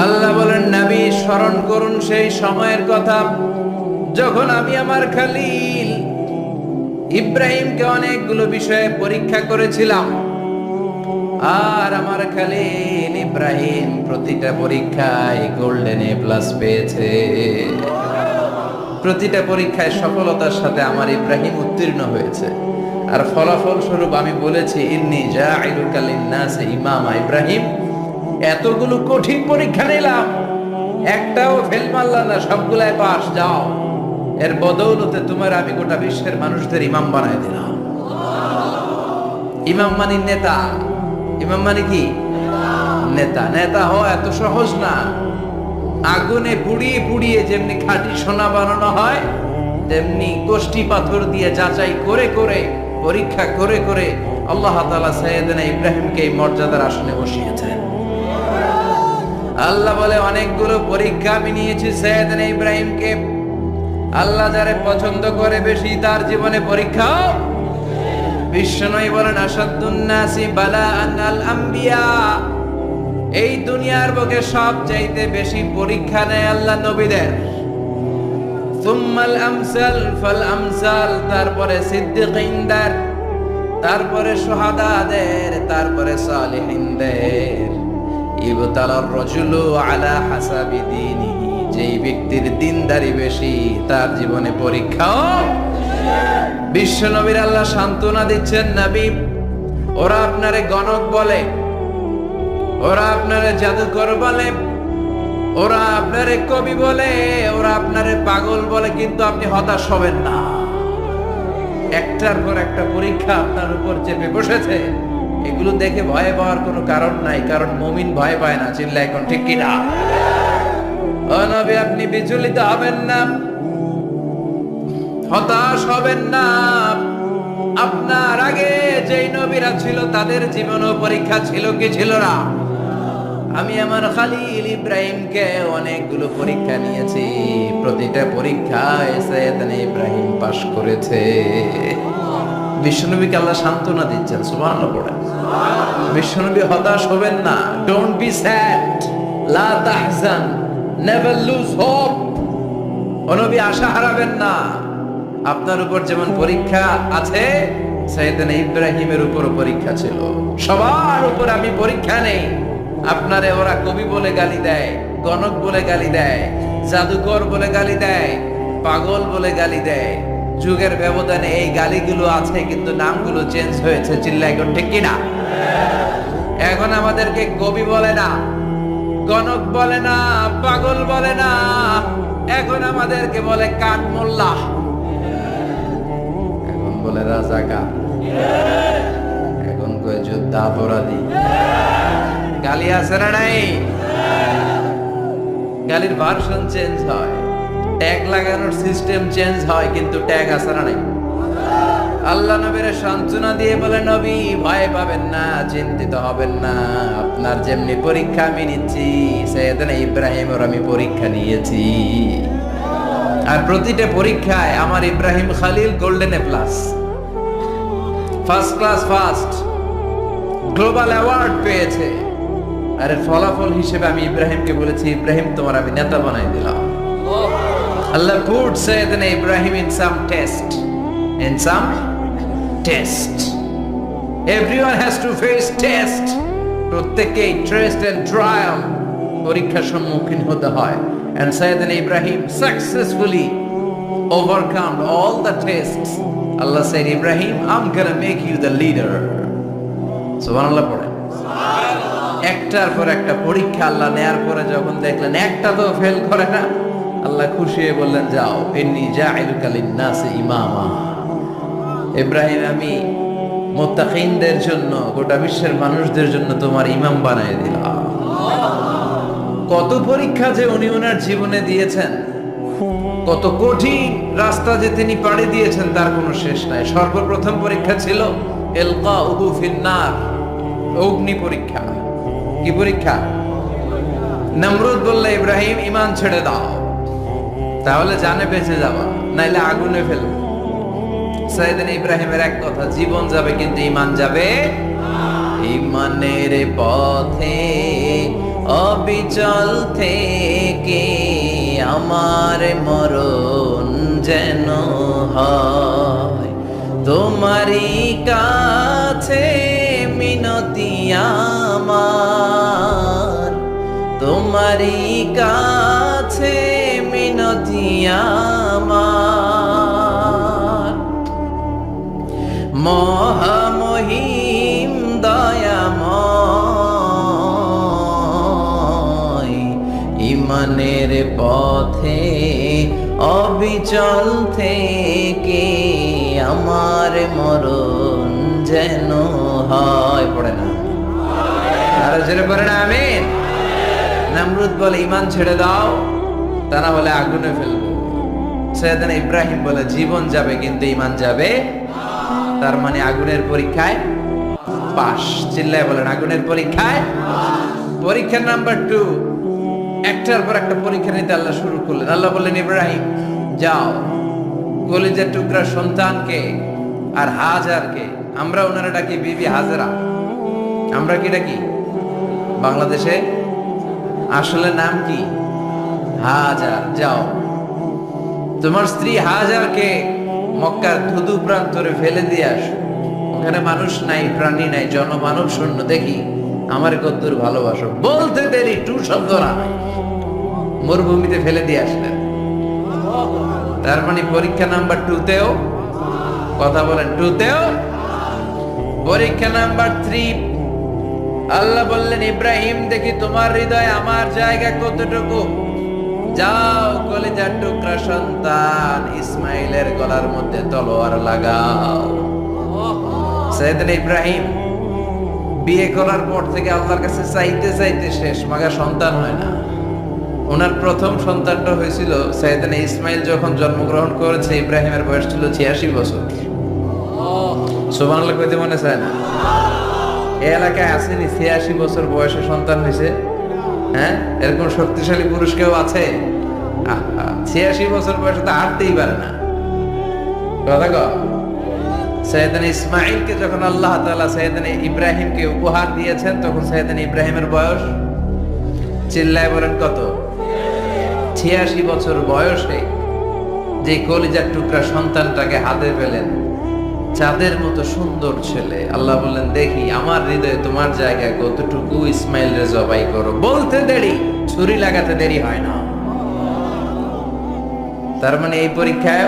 আল্লাহ বলেন, নবী স্মরণ করুন সেই সময়ের কথা যখন আমি আমার খলিল ইব্রাহিমকে অনেকগুলো বিষয়ে পরীক্ষা করেছিলাম। আর আমার খলিল ইব্রাহিম প্রতিটা পরীক্ষায় গোল্ডেন এ প্লাস পেয়েছে। প্রতিটা পরীক্ষায় সফলতার সাথে আমার ইব্রাহিম উত্তীর্ণ হয়েছে। আর ফলাফল স্বরূপ আমি বলেছি, ইন্নী জাইলুকা লিন্নাসি ইমামা। ইব্রাহিম, এতগুলো কঠিন পরীক্ষা নিলাম, একটাও ফেল মারলা না, সবগুলাই পাস। যাও, এর বদৌলতে তোমার আমি গোটা বিশ্বের মানুষদের ইমাম বানাই দিলাম। ইমাম মানে নেতা। ইমাম মানে কি? নেতা। নেতা হওয়া এত সহজ না। আগুনে পুড়িয়ে পুড়িয়ে যেমনি খাঁটি সোনা বানানো হয়, তেমনি কষ্টি পাথর দিয়ে যাচাই করে করে, পরীক্ষা করে করে আল্লাহ তাআলা সাইয়েদনা ইব্রাহিমকে এই মর্যাদার আসনে বসিয়েছেন। আল্লাহ বলে, অনেকগুলো পরীক্ষা আমি নিয়েছি সাইয়েদনা ইব্রাহিমকে। আল্লাহ যারে পছন্দ করে বেশি, তার জীবনে পরীক্ষা। বিশ্বনবী বলেন, আসাদুন নাসি বালাআন আল আম্বিয়া। এই দুনিয়ার বুকে সবচাইতে বেশি পরীক্ষা নেয় আল্লাহ নবীদের। সুম্মাল আমসাল ফাল আমসাল, তারপরে সিদ্দিকিনদের, তারপরে শুহাদাদের, তারপরে সালিহিনদের। ইবতালার রাজুলু আলা হাসাবি দীনিহি, যেই ব্যক্তির দিনদারি বেশি তার জীবনে পরীক্ষাও। বিশ্ব নবীর আল্লাহ সান্ত্বনা দিচ্ছেন, নবী, ওরা আপনারে গণক বলে, ওরা আপনারে জাদুকর বলে, ওরা আপনারে কবি বলে, ওরা আপনারে পাগল বলে, কিন্তু আপনি হতাশ হবেন না। একটার পর একটা পরীক্ষা আপনার উপর চেপে বসেছে, এগুলো দেখে ভয় পাওয়ার কোনো কারণ নাই, কারণ মুমিন ভয় পায় না। চিল্লা এখন ঠিক কিনা? ও নবী, আপনি বিচলিত হবেন না, হতাশ হবেন না। আপনার আগে যেই নবীরা ছিল তাদের জীবনও পরীক্ষা ছিল কি ছিল না? আমি আমার খলিল ইব্রাহিমকে অনেকগুলো পরীক্ষা নিয়েছি, প্রতিটা পরীক্ষায় সাইয়েদনা ইব্রাহিম পাশ করেছে। বিশ্বনবীকে আল্লাহ সান্ত্বনা দিচ্ছেন, সুবহানাল্লাহ পড়েন। বিশ্বনবী হতাশ হবেন না, ডোন্ট বি স্যাড, লা তাহজান, নেভার লুজ হোপ। ও নবী, আশা হারাবেন না। আপনার উপর যেমন পরীক্ষা আছে, সাইয়েদনা ইব্রাহিমের উপর পরীক্ষা ছিল। সবার উপর আমি পরীক্ষা নেই। আপনারে ওরা কবি বলে গালি দেয়, গণক বলে গালি দেয়, জাদুকর বলে গালি দেয়, পাগল বলে গালি দেয়। যুগের ব্যবধানে এই গালিগুলো আছে, কিন্তু নামগুলো চেঞ্জ হয়েছে। চিল্লা এখন ঠিক কিনা? এখন আমাদেরকে কবি বলে না, গণক বলে না, পাগল বলে না, এখন আমাদেরকে বলে কাঠ মোল্লা, এখন বলে রাজাকার, এখন কয় যুদ্ধাপরাধী। গালি আছে না নাই? গালির ভার্সন চেঞ্জ হয়, ট্যাগ লাগানোর সিস্টেম চেঞ্জ হয়, কিন্তু ট্যাগ আছে না নাই? আল্লাহ নবীর সান্ত্বনা দিয়ে বলে, নবী ভয় পাবেন না, চিন্তিত হবেন না। আপনার যেমনি পরীক্ষা আমি নিচ্ছি, সাইয়েদনা ইব্রাহিমের আমি পরীক্ষা নিয়েছি। আর প্রতিটা পরীক্ষায় আমার Ibrahim Khalil golden A plus, first class first, global award পেয়েছে। আর ফলাফল হিসেবে আমি ইব্রাহিমকে বলেছি, ইব্রাহিম, তোমার আমি নেতা বানাই দিলাম। আল্লাহ put Sayyidina Ibrahim in some test. In some test. Everyone has to face test. প্রত্যেককেই টেস্ট এন্ড ট্রায়াল, পরীক্ষার সম্মুখীন হতে হয়। And Sayyidina Ibrahim successfully overcome all the tests. Allah said, Ibrahim, I'm gonna make you the leader. সুবহানাল্লাহ পড়ে। একটার পর একটা পরীক্ষা আল্লাহ নেয়ার পরে যখন দেখলেন একটা তো ফেল করে না, আল্লাহ খুশি হয়ে বললেন, যাও, ইন্নী জাইলুকা লিন্নাসি ইমামা। ইব্রাহিম, আমি মুত্তাকিনদের জন্য, গোটা বিশ্বের মানুষদের জন্য তোমার ইমাম বানায় দিলাম। কত পরীক্ষা যে উনি ওনার জীবনে দিয়েছেন, কত কঠিন রাস্তা যে তিনি পাড়ি দিয়েছেন, তার কোনো শেষ নাই। সর্বপ্রথম পরীক্ষা ছিল ইলকাউহু ফিন্নার, অগ্নি পরীক্ষা। কি পরীক্ষা? নমরুদ বললে, ইব্রাহিম ঈমান ছেড়ে দাও, তাহলে জানে বেঁচে যাবা, নাইলে আগুনে ফেলবে। সাইয়েদনা ইব্রাহিমের এক কথা, জীবন যাবে কিন্তু ঈমান যাবে। ঈমানের পথে অবিচল থেকে আমার মরণ যেন হয়, তোমারই কাছে মিনতি আমার, তোমারই কাছে মিনতি আমার। মহামহিম দয়াময়, ইমানের পথে অবিচল থেকে আমার মরণ যেন হয়। পড়ে না আরো জোরে পড়ে না আমিন। নমরুদ বলে ঈমান ছেড়ে দাও, তা না হলে আগুনে ফেলবো। সৈয়দনা ইব্রাহিম বলে জীবন যাবে কিন্তু ঈমান যাবে। তার মানে আগুনের পরীক্ষায় পাস। চিল্লায় বলেন আগুনের পরীক্ষায়। পরীক্ষা নাম্বার 2, একটার পর একটা পরীক্ষা নিতে আল্লাহ শুরু করলেন। আল্লাহ বললেন ইব্রাহিম যাও, কলিজার টুকরা সন্তানকে আর হাজারকে, আমরা ওনারা ডাকি বিবি হাজরা, আমরা কি ডাকি বাংলাদেশে, আসলে নাম কি হাজার, যাও তোমার স্ত্রী হাজারকে মক্কার ধুধু প্রান্তরে ফেলে দিয়ে আসো। ওখানে মানুষ নাই, প্রাণী নাই, জনমানব শূন্য, দেখি আমার কদ্দুর ভালোবাসো। বলতে দেরি, টু শব্দ না, মরুভূমিতে ফেলে দিয়ে আসলেন। তার মানে পরীক্ষা নাম্বার 2তেও, কথা বলেন 2তেও। পরীক্ষা নাম্বার 3, আল্লাহ বললেন ইব্রাহিম দেখি তোমার হৃদয়ে আমার জায়গা কতটুকু, যাও কলিজার টুকরা সন্তান ইসমাইলের গলার মধ্যে তলোয়ার লাগাও। সাইয়েদনা ইব্রাহিম বিয়ে করার পর থেকে আল্লাহর কাছে চাইতে চাইতে শেষ, মাগা সন্তান হয় না। ওনার প্রথম সন্তানটা হয়েছিল সাইয়েদনা ইসমাইল যখন জন্মগ্রহণ করেছে, ইব্রাহিমের বয়স ছিল 86 বছর। সুবহানাল্লাহ কইতে মনে চায় না? এই এলাকায় আসেনি 86 বছর বয়সে সন্তান হয়েছে? হ্যাঁ, এরকম শক্তিশালী পুরুষ কেউ আছে? 86 বছর বয়সে তো হাঁটতেই পারে না। কথা কও। সাইয়েদনা ইসমাইলকে যখন আল্লাহ তাআলা সাইয়েদনা ইব্রাহিমকে উপহার দিয়েছেন, তখন সাইয়েদনা ইব্রাহিমের বয়স, চিল্লায় বলেন কত? 86 বছর বয়সে যে কলিজার টুকরা সন্তানটাকে হাতে পেলেন, চাঁদের মতো সুন্দর ছেলে। আল্লাহ বললেন দেখি আমার হৃদয়ে তোমার জায়গায় কতটুকু, ইসমাইলরে জবাই করো। বলতে দেরি, ছুরি লাগাতে দেরি হয় না। তার মানে এই পরীক্ষায়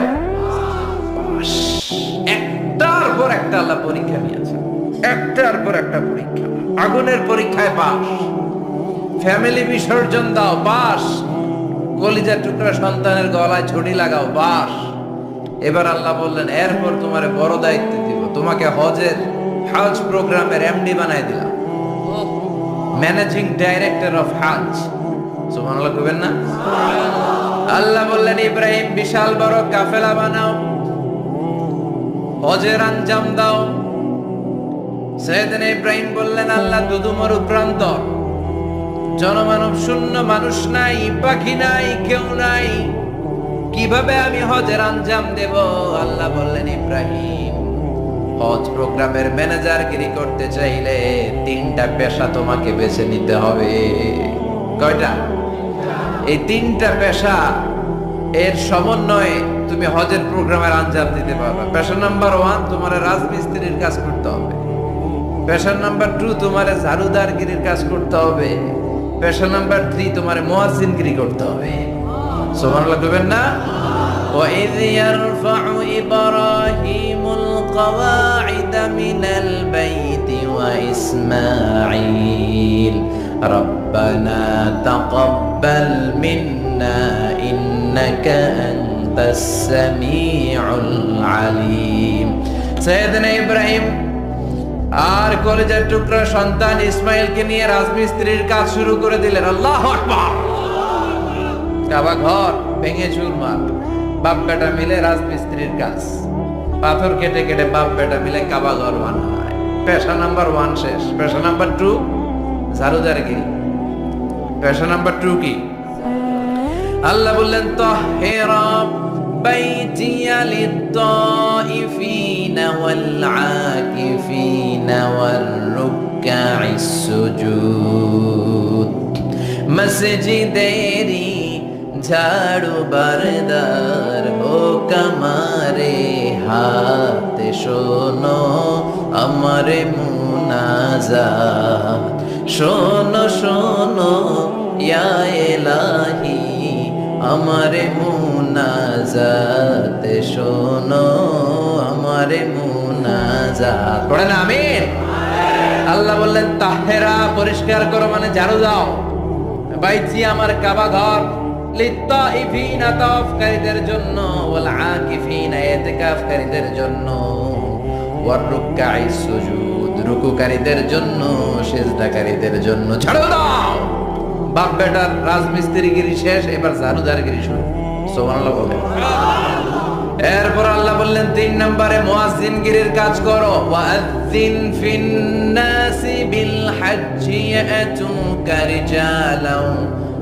একটার পর একটা আল্লাহ পরীক্ষা নিয়েছে, একটার পর একটা পরীক্ষা। আগুনের পরীক্ষায় পাস, ফ্যামিলি বিসর্জন দাও পাস, কলিজার টুকরা সন্তানের গলায় ছুরি লাগাও পাস। এবার আল্লাহ বললেন এরপর তোমার বড় দায়িত্ব দিব, তোমাকে হজ প্রোগ্রামের এমডি বানাই দিলাম, ম্যানেজিং ডাইরেক্টর অফ হজ। সুবহানাল্লাহ কইবেন না? আল্লাহ বললেন ইব্রাহিম বিশাল বড় কাফেলা বানাও, হজের আঞ্জাম দাও। সাইয়েদনা ইব্রাহিম বললেন আল্লাহ দুদু মরু প্রান্তর, জনমানব শূন্য, মানুষ নাই, পাখি নাই, কেউ নাই, কিভাবে আমি হজের আঞ্জাম দেব? আল্লাহ বললেন ইব্রাহিম হজ প্রোগ্রামের ম্যানেজারগিরি করতে চাইলে 3টা পেশা তোমাকে বেছে নিতে হবে। কয়টা? এই 3টা পেশা এর সমন্বয়ে তুমি হজের প্রোগ্রামের আঞ্জাম দিতে পারবে। পেশা নাম্বার 1 তোমার রাজমিস্ত্রির কাজ করতে হবে। পেশা নাম্বার 2 তোমার ঝাড়ুদারগিরির কাজ করতে হবে। পেশা নাম্বার 3 তোমার মুয়াজ্জিনগিরি করতে হবে। সুবহানাল্লাহ কইবেন না? وَإِذْ يَرْفَعُ إِبْرَاهِيمُ الْقَوَاعِدَ مِنَ الْبَيْتِ وَإِسْمَاعِيلُ رَبَّنَا تَقَبَّلْ مِنَّا إِنَّكَ أَنْتَ السَّمِيعُ الْعَلِيمُ। সাইয়েদনা ইব্রাহিম আর কলেজের টুকরা সন্তান ইসমাইলকে নিয়ে রাজমিস্ত্রির কাজ শুরু করে দিলেন। আল্লাহু আকবার। কাবা ঘর ভেঙে চুরমার, বাপ বেটা মিলে রাজমিস্ত্রির কাজ, পাথর কেটে কেটে বাপ বেটা মিলে কাবা ঘর বানায়। পেশা নাম্বার 1 শেষ। পেশা নাম্বার 2 ঝাড়ুদারগিরি। পেশা নাম্বার 2 কি? আল্লাহ বললেন তাহহিরা বাইতিয়া লিত-তাইফিনা ওয়াল-আকিফিনা ওয়ার-রুক্কা'িস-সুজুদ। মসজিদেরি ঝাড়ু বারদার হোক আমারে হাতে শোনো আমারে মুনাজাত শোনো শোনো ইয়া ইলাহি আমারে মুনাজাত শোনো আমারে মুনাজাত পড়েন আমিন। আল্লাহ বললেন তাহেরা পরিষ্কার করো মানে ঝাড়ু দাও, বাইজি আমার কাবা ঘর লিত্তাইফিনা তাওয়াফকারীদের জন্য ওয়াল আকিফিনা ইতিকাফকারীদের জন্য ওয়ার রুকআইস সুজুদ রুকুকারীদের জন্য সিজদাকারীদের জন্য ঝাড়ু দাও। বাপ বেটার রাজমিস্ত্রিগিরি শেষ, এবার ঝাড়ুদারগিরি শুরু। সুবহানাল্লাহ বলেন। এরপর আল্লাহ বললেন 3 নম্বরে মুয়াজ্জিনগিরির কাজ করো। ওয়াজ্জিন ফিন্নাসি বিল হজ্জি ইয়াতুকা রিজালাও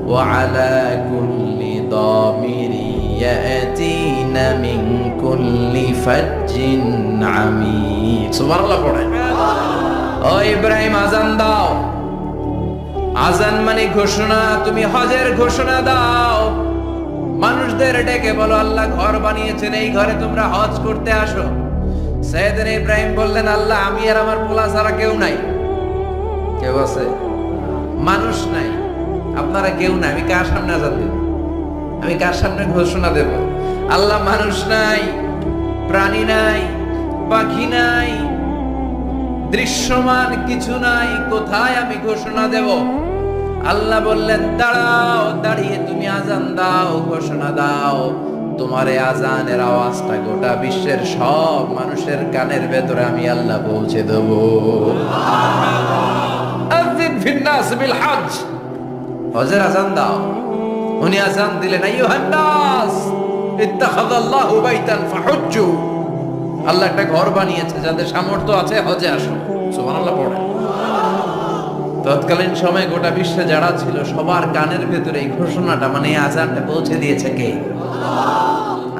ওয়া আলা কুল্লি দামিরি ইয়াতিনা মিন কুল্লি ফাজ্জিন আমিক। সুবহানাল্লাহ পড়েন। ও ইব্রাহিম আযান দাও। আযান মানে ঘোষণা, তুমি হজের ঘোষণা দাও। মানুষদের ডেকে বলো আল্লাহ ঘর বানিয়েছেন, এই ঘরে তোমরা হজ করতে আসো। সাইয়েদনা ইব্রাহিম বললেন আল্লাহ আমি আর আমার পোলা ছাড়া কেউ নাই। কেউ আছে? মানুষ নাই, আপনারা কেউ নাই, আমি কার সামনে আযান দেব? আমি কার সামনে ঘোষণা দেব? আল্লাহ মানুষ নাই, প্রাণী নাই, পাখি নাই, দৃশ্যমান কিছু নাই, কোথায় আমি ঘোষণা দেব? আল্লাহ বললেন দাঁড়াও, দাঁড়িয়ে তুমি আজান দাও, ঘোষণা দাও। তোমার এই আজানের আওয়াজটা গোটা বিশ্বের সব মানুষের কানের ভেতরে আমি আল্লাহ পৌঁছে দেব। আযিন ফিন্নাস বিল হজ, হজের আজান দাও। উনি আজান দিলেন আইয়ুহান নাস ইত্তাখাযাল্লাহু বাইতান ফাহুজ্জু, আল্লাহ একটা ঘর বানিয়েছে, যাদের সামর্থ্য আছে হজে আসো। সুবহানাল্লাহ পড়ে। তৎকালীন সময় গোটা বিশ্বে যারা ছিল সবার কানের ভেতরে এই ঘোষণাটা মানে এই আযানটা পৌঁছে দিয়েছে কে?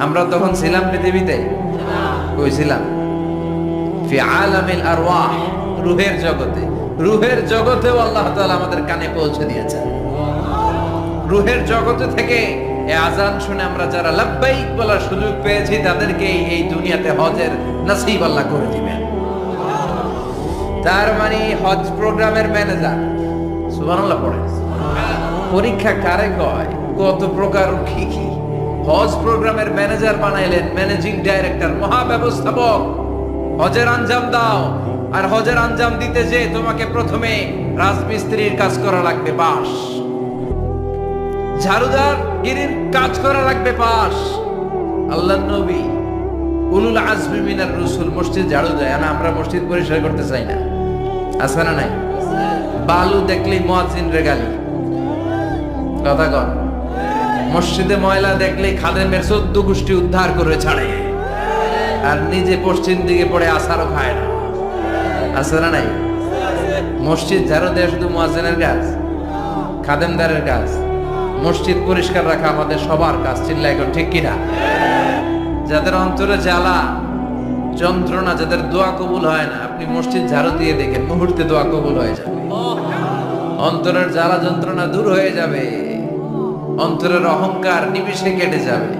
আমরা তখন ছিলাম পৃথিবীতে? কই ছিলাম? ফি আলামিল আরওয়াহ, রূহের জগতে। রূহের জগতেও আল্লাহ তাআলা আমাদের কানে পৌঁছে দিয়েছেন। রূহের জগতে থেকে এই আযান শুনে আমরা যারা লাব্বাইক বলার সুযোগ পেয়েছি তাদেরকে এই দুনিয়াতে হজের নসিব আল্লাহ করে দিবেন। তার মানে হজ প্রোগ্রামের ম্যানেজার। সুবহানাল্লাহ পড়ে। পরীক্ষা কারে কয়? কত প্রকার কি কি। হজ প্রোগ্রামের ম্যানেজার বানাইলেন, ম্যানেজিং ডাইরেক্টর, মহাব্যবস্থাপক। হজের আঞ্জাম দাও, আর হজের আঞ্জাম দিতে যে তোমাকে প্রথমে রাজমিস্ত্রির কাজ করা লাগবে পাশ, ঝাড়ুদার গিরির কাজ করা লাগবে পাশ। আল্লাহর নবী উলুল আজমি মিনার রাসূল মসজিদ ঝাড়ু দেয় না, আমরা মসজিদ পরিষ্কার করতে চাই না। আছে না নাই? বালু দেখলেই মুয়াজ্জিন রে গালি। কথা কন। মসজিদে ময়লা দেখলেই খাদেমের 14 গোষ্ঠী উদ্ধার করে ছাড়ে, আর নিজে পশ্চিম দিকে পড়ে আসারও খায় না। আছে না নাই? মসজিদ ঝাড়ু দেয় শুধু মুয়াজ্জিনের কাজ, খাদেমদারের কাজ। মসজিদ পরিষ্কার রাখা আমাদের সবার কাজ। চিল্লা এখন ঠিক কিনা? যাদের অন্তরে জ্বালা যন্ত্রণা, যাদের দোয়া কবুল হয় না, আপনি মসজিদ ঝাড়ু দিয়ে দেখেন মুহূর্তে দোয়া কবুল হয়ে যাবে। অন্তরের জ্বালা যন্ত্রণা দূর হয়ে যাবে, অন্তরের অহংকার নিমিষে কেটে যাবে।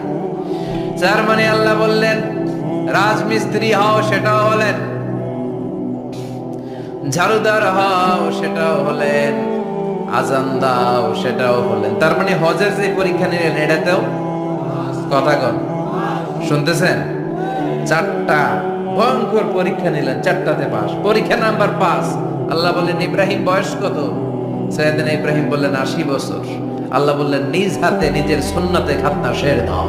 যার মানে আল্লাহ বললেন রাজমিস্ত্রি হও, সেটাও হলেন। ঝাড়ুদার হও, সেটাও হলেন। আজান দাও, সেটাও হলেন। তার মানে হজের যে পরীক্ষা নিলেন এটাতেও কথা কন। শুনতেছেন? 4টা ভয়ঙ্কর পরীক্ষা নিলেন, 4টাতে পাস। পরীক্ষা নাম্বার 5। আল্লাহ বললেন ইব্রাহিম বয়স কত? সাইয়েদনা ইব্রাহিম বললেন 80 বছর। আল্লাহ বললেন নিজ হাতে নিজের সুন্নতে খাতনা শের দাও।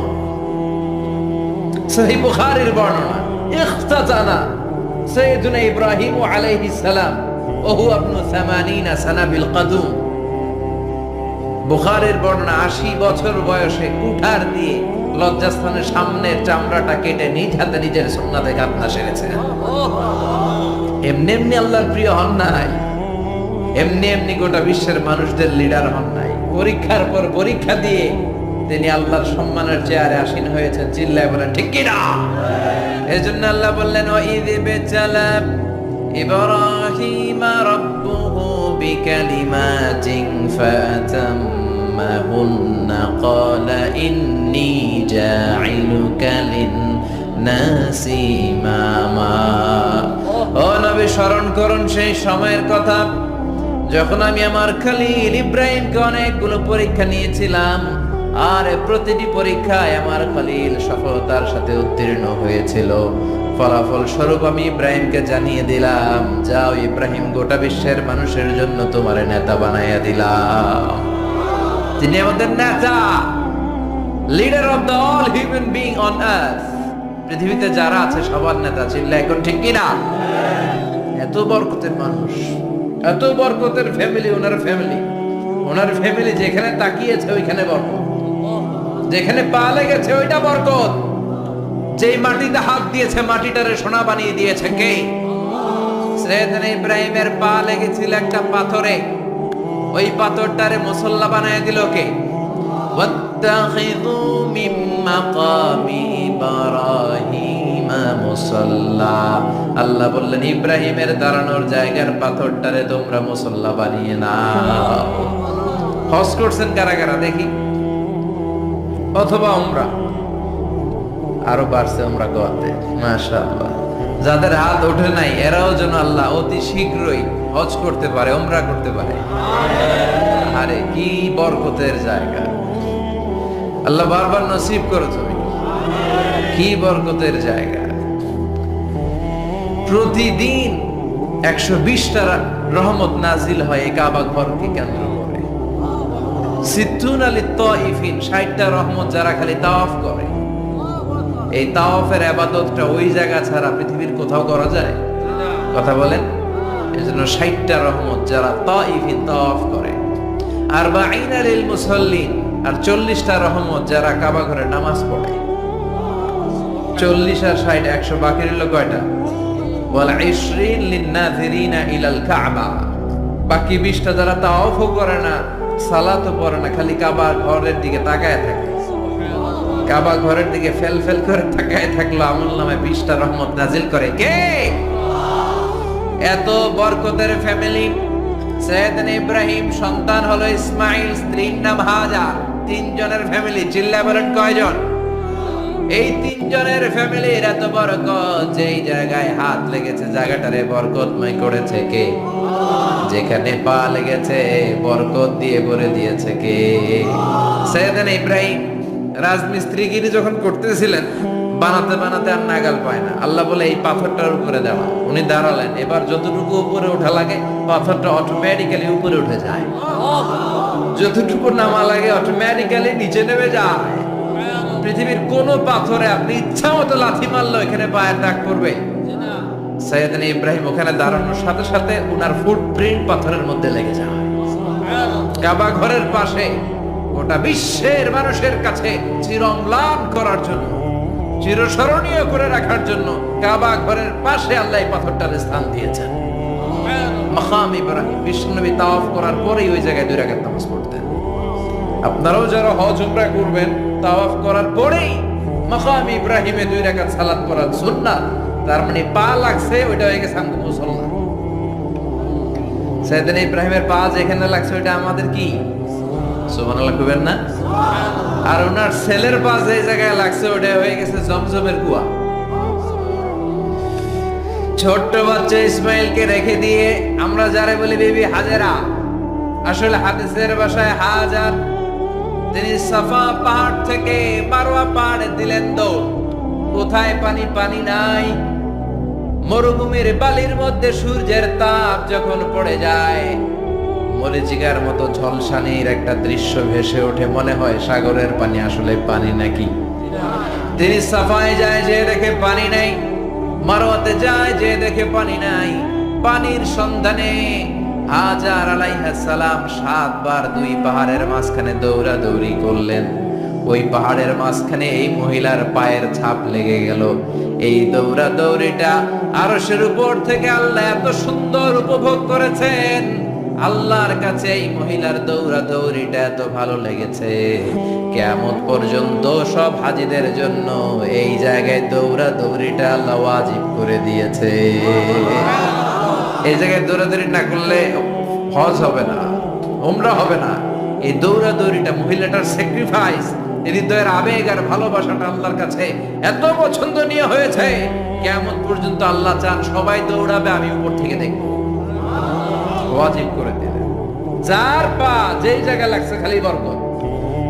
সহিহ বুখারীর বর্ণনা, ইখতাজানা সাইয়েদনা ইব্রাহিম আলাইহিস সালাম ওহু ইবনু 80 সানা বিল কদুম। বুখারীর বর্ণনা 80 বছর বয়সে কুঠার দিয়ে লজ্জাস্থানের সামনের চামড়াটা কেটে নিজ হাতে নিজের সুন্নাতে খাতনা সেরেছে। এমনি এমনি আল্লাহর প্রিয় হন নাই, এমনি এমনি গোটা বিশ্বের মানুষদের লিডার হন নাই। পরীক্ষার পর পরীক্ষা দিয়ে তিনি আল্লাহর সম্মানের চেয়ারে আসীন হয়েছেন। চিল্লায় বলেন ঠিক কিনা? এজন্য আল্লাহ বললেন ওয়াইদ বিতালা ইব্রাহিম রাব্বুহু بكلمات فأتمهن قال إني جاعلك للناس إماما ও নবী স্মরণ করুন সেই সময়ের কথা যখন আমি আমার খলিল ইব্রাহিমকে অনেকগুলো পরীক্ষা নিয়েছিলাম আর প্রতিটি পরীক্ষায় আমার খলিল সফলতার সাথে উত্তীর্ণ হয়েছিল ফলাফল স্বরূপ আমি ইব্রাহিমকে জানিয়ে দিলাম যাও ইব্রাহিম গোটা বিশ্বের মানুষের জন্য তোমার নেতা বানাইয়া দিলাম তিনি আমাদের নেতা leader of the all human being on earth পৃথিবীতে যারা আছে সবার নেতা চিল্লা এখন ঠিক কিনা এত বরকতের মানুষ এত বরকতের ফ্যামিলি ওনার ফ্যামিলি যেখানে তাকিয়েছে ওইখানে বরকত যেখানে পা লেগেছে ওইটা বরকত যেই মাটিতে হাত দিয়েছে মাটিটারে সোনা বানিয়ে দিয়েছে কে সৈয়দনা ইব্রাহিমের পা লেগেছিল একটা পাথরে ওই পাথরটারে মুসল্লা বানিয়ে দিল কে ওয়াত্তাখিযু মিন মাকামি ইব্রাহিম মুসাল্লা আল্লাহ বললেন ইব্রাহিমের দাঁড়ানোর জায়গার পাথরটারে তোমরা মুসল্লা বানিয়ে নাও হজ করছেন কারা কারা দেখি অথবা উমরা আরো বাড়ছে উমরা করতে মাশাআল্লাহ যাদের হাত ওঠে নাই এরাও যেন আল্লাহ অতি শীঘ্রই হজ করতে পারে উমরা করতে পারে আরে কি বরকতের জায়গা আল্লাহ বারবার নসিব করো তুমি কি বরকতের জায়গা প্রতিদিন 120টা রহমত নাজিল হয় এই কাবা ঘরকে কেন্দ্র করে সিত্তুন আলী তাইফিন 60টা রহমত যারা খালি তাওয়াফ করে এই তাওয়াফের ইবাদতটা ওই জায়গা ছাড়া পৃথিবীর কোথাও করা যায় কথা বলেন এজন্য 60টা রহমত যারা তাইফিন তাওয়াফ করে আর বাঈনা লিল মুসাল্লিন আর 40টা রহমত যারা কাবা ঘরে নামাজ পড়ে 40 আর 60 100 বাকি রইল কয়টা ওয়াল 20 লিন-নাযিরিনা ইলাল কাবা বাকি 20টা যারা তাওয়াফও করে না সালাতও পড়ে না খালি কাবা ঘরের দিকে তাকায় থাকে কাবা ঘরের দিকে ফেল ফেল করে তাকায় থাকলো আমলনামায় 20টা রহমত নাজিল করে কে এত বরকতের ফ্যামিলি সৈয়দনা ইব্রাহিম সন্তান হলো ইসমাইল স্ত্রীর নাম হাজার তিনজনের ফ্যামিলি চিল্লায় বলেন কয়জন এই তিনজনের ফ্যামিলির এত বরকত যেই জায়গায় হাত লেগেছে জায়গাটারে বরকতময় করেছে কে যেখানে পা লেগেছে বরকত দিয়ে ভরে দিয়েছে কে সৈয়দনা ইব্রাহিম রাজমিস্ত্রিগিরি যখন করতেছিলেন বানাতে বানাতে আর নাগাল পায় না আল্লাহ বলে এই পাথরটার উপরে দাঁড়াও উনি দাঁড়ালেন এবার যতটুকু উপরে ওঠা লাগে পাথরটা অটোমেটিক্যালি উপরে উঠে যায় যতটুকু নামা লাগে অটোমেটিক্যালি নিচে নেমে যায় পৃথিবীর কোন পাথরে আপনি ইচ্ছা মতো লাথি মারলো এখানে পায়ের দাগ পড়বে সৈয়দনা ইব্রাহিম ওখানে দাঁড়ানোর সাথে সাথে উনার ফুটপ্রিন্ট পাথরের মধ্যে লেগে যায় কাবা ঘরের পাশে গোটা বিশ্বের মানুষের কাছে চিরম্লান করার জন্য চিরস্মরণীয় করে রাখার জন্য কাবা ঘরের পাশে আল্লাহ এই পাথরটার স্থান দিয়েছেন মাকাম ইব্রাহিম বিশ্বনবী তাওয়াফ করার পরেই ওই জায়গায় 2 রাকাত নামাজ পড়তেন আপনারাও যারা হজ উমরা করবেন তাওয়াফ করার পরেই মাকাম ইব্রাহিমে 2 রাকাত সালাত করা সুন্নাত তার মানে পা লাগছে ওইটা হয়ে গেছে আমগো মুসল্লা সৈয়দনা ইব্রাহিমের পা যেখানে লাগছে ওইটা আমাদের কি সুবহানাল্লাহ কইবেন না আর ওনার ছেলের পা যে জায়গায় লাগছে ওটা হয়ে গেছে জমজমের কুয়া ছোট্ট বাচ্চা ইসমাইলকে রেখে দিয়ে আমরা যারে বলি বিবি হাজেরা আসলে হাদিসের ভাষায় হাজার তিনি সাফা পাহাড় থেকে মারওয়া পাহাড়ে দিলেন দৌড় কোথায় পানি পানি নাই মরুভূমির বালির মধ্যে সূর্যের তাপ যখন পড়ে যায় মরিচিকার মতো ঝলসানির একটা দৃশ্য ভেসে ওঠে মনে হয় সাগরের পানি আসলে পানি নাকি তিনি সাফায় যায় যে দেখে পানি নাই মারওয়াতে যায় যে দেখে পানি নাই পানির সন্ধানে হাজার আলাইহিস সালাম 7 বার 2 পাহাড়ের মাঝখানে দৌড়াদৌড়ি করলেন ওই পাহাড়ের মাঝখানে এই মহিলার পায়ের ছাপ লেগে গেল এই দৌড়াদৌড়িটা আরশের উপর থেকে আল্লাহ এত সুন্দর উপভোগ করেছেন আল্লাহর কাছে এই মহিলার দৌড়াদৌড়িটা এত ভালো লেগেছে কিয়ামত পর্যন্ত সব হাজীদের জন্য এই জায়গায় দৌড়াদৌড়িটা আল্লাহ ওয়াজিব করে দিয়েছে এই জায়গায় দৌড়াদৌড়ি না করলে হজ হবে না, উমরা হবে না। এই দৌড়াদৌড়িটা, মহিলাটার স্যাক্রিফাইস, হৃদয়ের আবেগ আর ভালোবাসাটা আল্লাহর কাছে এত পছন্দনীয় হয়েছে, কিয়ামত পর্যন্ত আল্লাহ চান সবাই দৌড়াবে, আমি উপর থেকে দেখব। ওয়াজিব করে দিলেন। যার পা যেই জায়গায় লাগছে খালি বরকত।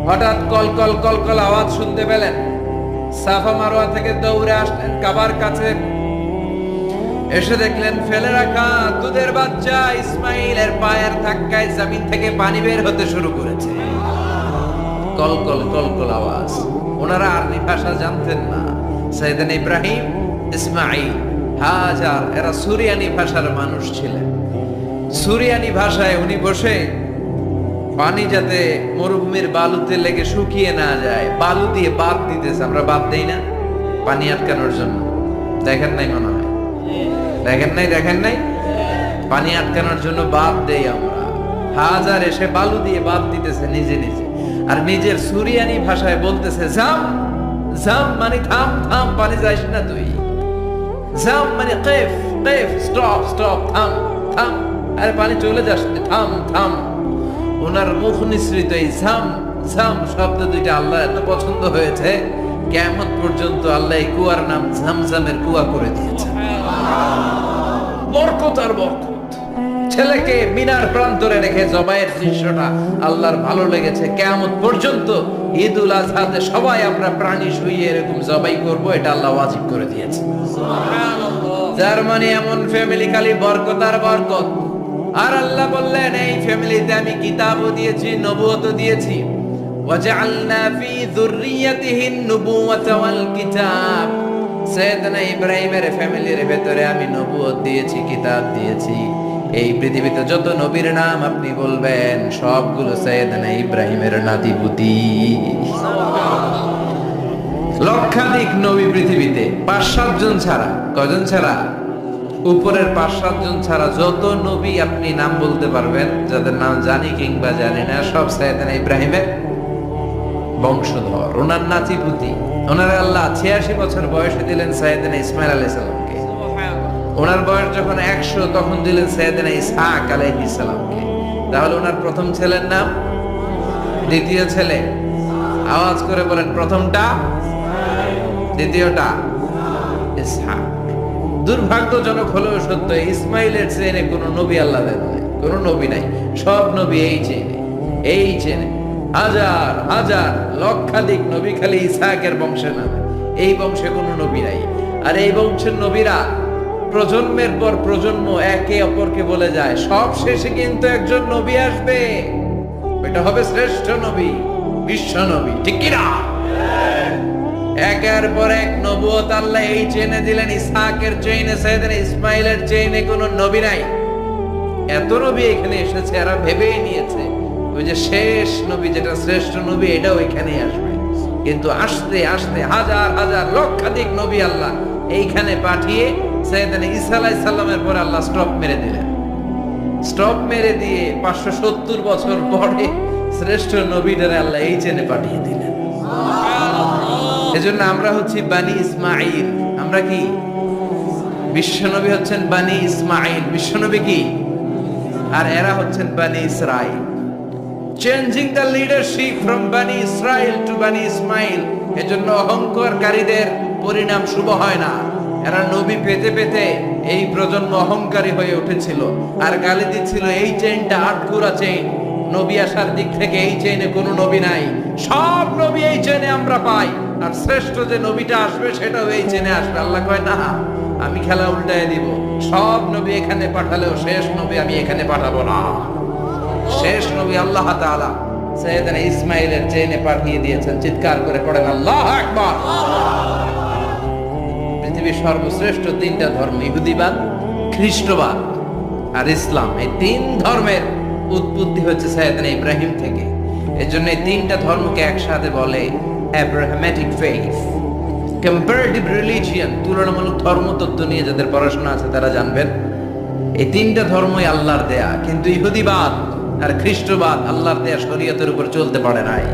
হঠাৎ কল কল কল কল আওয়াজ শুনতে পেলেন, সাফা মারোয়া থেকে দৌড়ে আসলেন কাবার কাছে। এসে দেখলেন ফেলে রাখা দুধের বাচ্চা ইসমাইলের পায়ের ধাক্কায় জমিন থেকে পানি বের হতে শুরু করেছে। কল কল কল কল আওয়াজ। ওনারা আরবি ভাষা জানতেন না। সাইয়েদনা ইব্রাহিম, ইসমাইল, হাজার এরা সুরিয়ানি ভাষার মানুষ ছিলেন। সুরিয়ানি ভাষায় উনি বসে পানি যাতে মরুভূমির বালুতে লেগে শুকিয়ে না যায়, বালু দিয়ে বাদ দিতেছে। আমরা বাদ দেই না পানি আটকানোর জন্য? দেখেন নাই মনে হয়? দেখেন নাই পানি আটকানোর জন্য বাদ দেই আমরা। হাজার এসে বালু দিয়ে বাদ দিতেছে নিজে নিজে, আর নিজের সুরিয়ানি ভাষায় বলতেছে জাম জাম, মানে থাম থাম, পানি যাইস না তুই। জাম মানে কেফ কেফ, স্টপ স্টপ, থাম থাম, আরে পানি চলে যাস, থাম থাম। ওনার মুখ নিঃসৃত এই ঝাম ঝাম শব্দ দুইটা আল্লাহ এত পছন্দ হয়েছে, কিয়ামত পর্যন্ত আল্লাহ এই কুয়ার নাম ঝামঝামের কুয়া করে দিয়েছে। বরকত আর বরকত। ছেলেকে মিনার প্রান্তরে রেখে জবাইয়ের দৃশ্যটা আল্লাহর ভালো লেগেছে। কিয়ামত পর্যন্ত ঈদ উল আজহাতে সবাই আমরা প্রাণী শুইয়ে এরকম জবাই করব, এটা আল্লাহ ওয়াজিব করে দিয়েছে। যার মানে এমন ফ্যামিলি খালি বরকত আর বরকত। আর আল্লাহ বললেন এই ফ্যামিলিতে আমি কিতাবও দিয়েছি, নবুয়তও দিয়েছি। ওয়াজআলনা ফি যুররিয়াতিহি নুবুওয়াতা ওয়াল কিতাব। সাইয়েদনা ইব্রাহিমের ফ্যামিলির ভেতরে আমি নবুয়ত দিয়েছি, কিতাব দিয়েছি। এই পৃথিবীতে যত নবীর নাম আপনি বলবেন সবগুলো সাইয়েদনা ইব্রাহিমের নাতিপুতি। লক্ষাধিক নবী পৃথিবীতে, 5-7 জন ছাড়া। কয়জন ছাড়া? উপরের 5-7 জন ছাড়া যত নবী আপনি নাম বলতে পারবেন, যাদের নাম জানি কিংবা জানি না, সব সাইয়েদনা ইব্রাহিমের বংশধর, ওনার নাতিপুতি। ওনার আল্লাহ 86 বছর বয়সে দিলেন সাইয়েদনা ইসমাইল আলাইহিস সালামকে। ওনার বয়স যখন 100 তখন দিলেন সাইয়েদনা ইসহাক আলাইহিস সালামকে। তাহলে ওনার প্রথম ছেলের নাম, দ্বিতীয় ছেলে, আওয়াজ করে বলেন, প্রথমটা, দ্বিতীয়টা ইসহাক। দুর্ভাগ্যজনক হলেও সত্য, ইসমাইলের চেনে কোনো নবী আল্লাহ দেন নাই, কোনো নবী নাই। সব নবী এই চেনে হাজার হাজার লক্ষাধিক নবী খালি ইসহাকের বংশে নামে। এই বংশে কোনো নবী নাই। আর এই বংশের নবীরা প্রজন্মের পর প্রজন্ম একে অপরকে বলে যায়, সব শেষে কিন্তু একজন নবী আসবে, এটা হবে শ্রেষ্ঠ নবী, বিশ্ব নবী। ঠিক কিনা? একের পর এক নবুয়ত আল্লাহ এই চেনে দিলেন। ইসহাকের চেইনে, সাইয়েদনা ইসমাইলের চেইনে কোনো নবী নাই। এত নবী এখানে এসেছে, এরা ভেবেই নিয়েছে ওই যে শেষ নবী, যেটা শ্রেষ্ঠ নবী, এটাও এখানেই আসবে। কিন্তু আস্তে আস্তে হাজার হাজার লক্ষাধিক নবী আল্লাহ এইখানে পাঠিয়ে সাইয়েদনা ঈসা আলাইহিস সালামের পর আল্লাহ স্টপ মেরে দিলেন। স্টপ মেরে দিয়ে 570 বছর পরে শ্রেষ্ঠ নবীটারে আল্লাহ এই চেনে পাঠিয়ে দিলেন। এজন্য আমরা হচ্ছি বানি ইসমাইল। আমরা কি? বিশ্বনবী হচ্ছেন বানি ইসমাইল। বিশ্বনবী কি? আর এরা হচ্ছেন বানি Israil. Changing the leadership from বানি ইসরাইল টু বানি ইসমাইল। এজন্য অহংকারীদের পরিণাম শুভ হয় না। এরা নবী পেতে পেতে এই প্রজন্ম অহংকারী হয়ে উঠেছিল আর গালি দিচ্ছিল এই চেইনটা আটকুরা চেইন, নবী আসার দিক থেকে এই চেইনে কোনো নবী নাই, সব নবী এই চেইনে আমরা পাই, আর শ্রেষ্ঠ যে নবীটা আসবে সেটাও এই চেইনে আসবে। আল্লাহ কয় না, আমি খেলা উল্টায় দিব, সব নবী এখানে পাঠালেও শেষ নবী আমি এখানে পাঠাবো না। শেষ নবী আল্লাহ তাআলা সাইয়েদনা ইসমাইলের চেইনে পাঠিয়ে দিয়েছেন। চিৎকার করে পড়েন আল্লাহু আকবার। পৃথিবীর সর্বশ্রেষ্ঠ 3টা ধর্ম, ইহুদিবাদ, খ্রিস্টবাদ আর ইসলাম, এই 3 ধর্মের উৎপত্তি হচ্ছে সাইয়েদনা ইব্রাহিম থেকে। এজন্য এই 3টা ধর্মকে একসাথে বলে অ্যাব্রাহামেটিক ফেইথ। কম্পারেটিভ রিলিজিয়ন, তুলনামূলক ধর্মতত্ত্ব নিয়ে যাদের পড়াশোনা আছে তারা জানবেন এই 3টা ধর্মই আল্লাহর দেয়া। কিন্তু ইহুদিবাদ আর খ্রিস্টবাদ আল্লাহর দেয়া শরীয়তের উপর চলতে পারে নাই,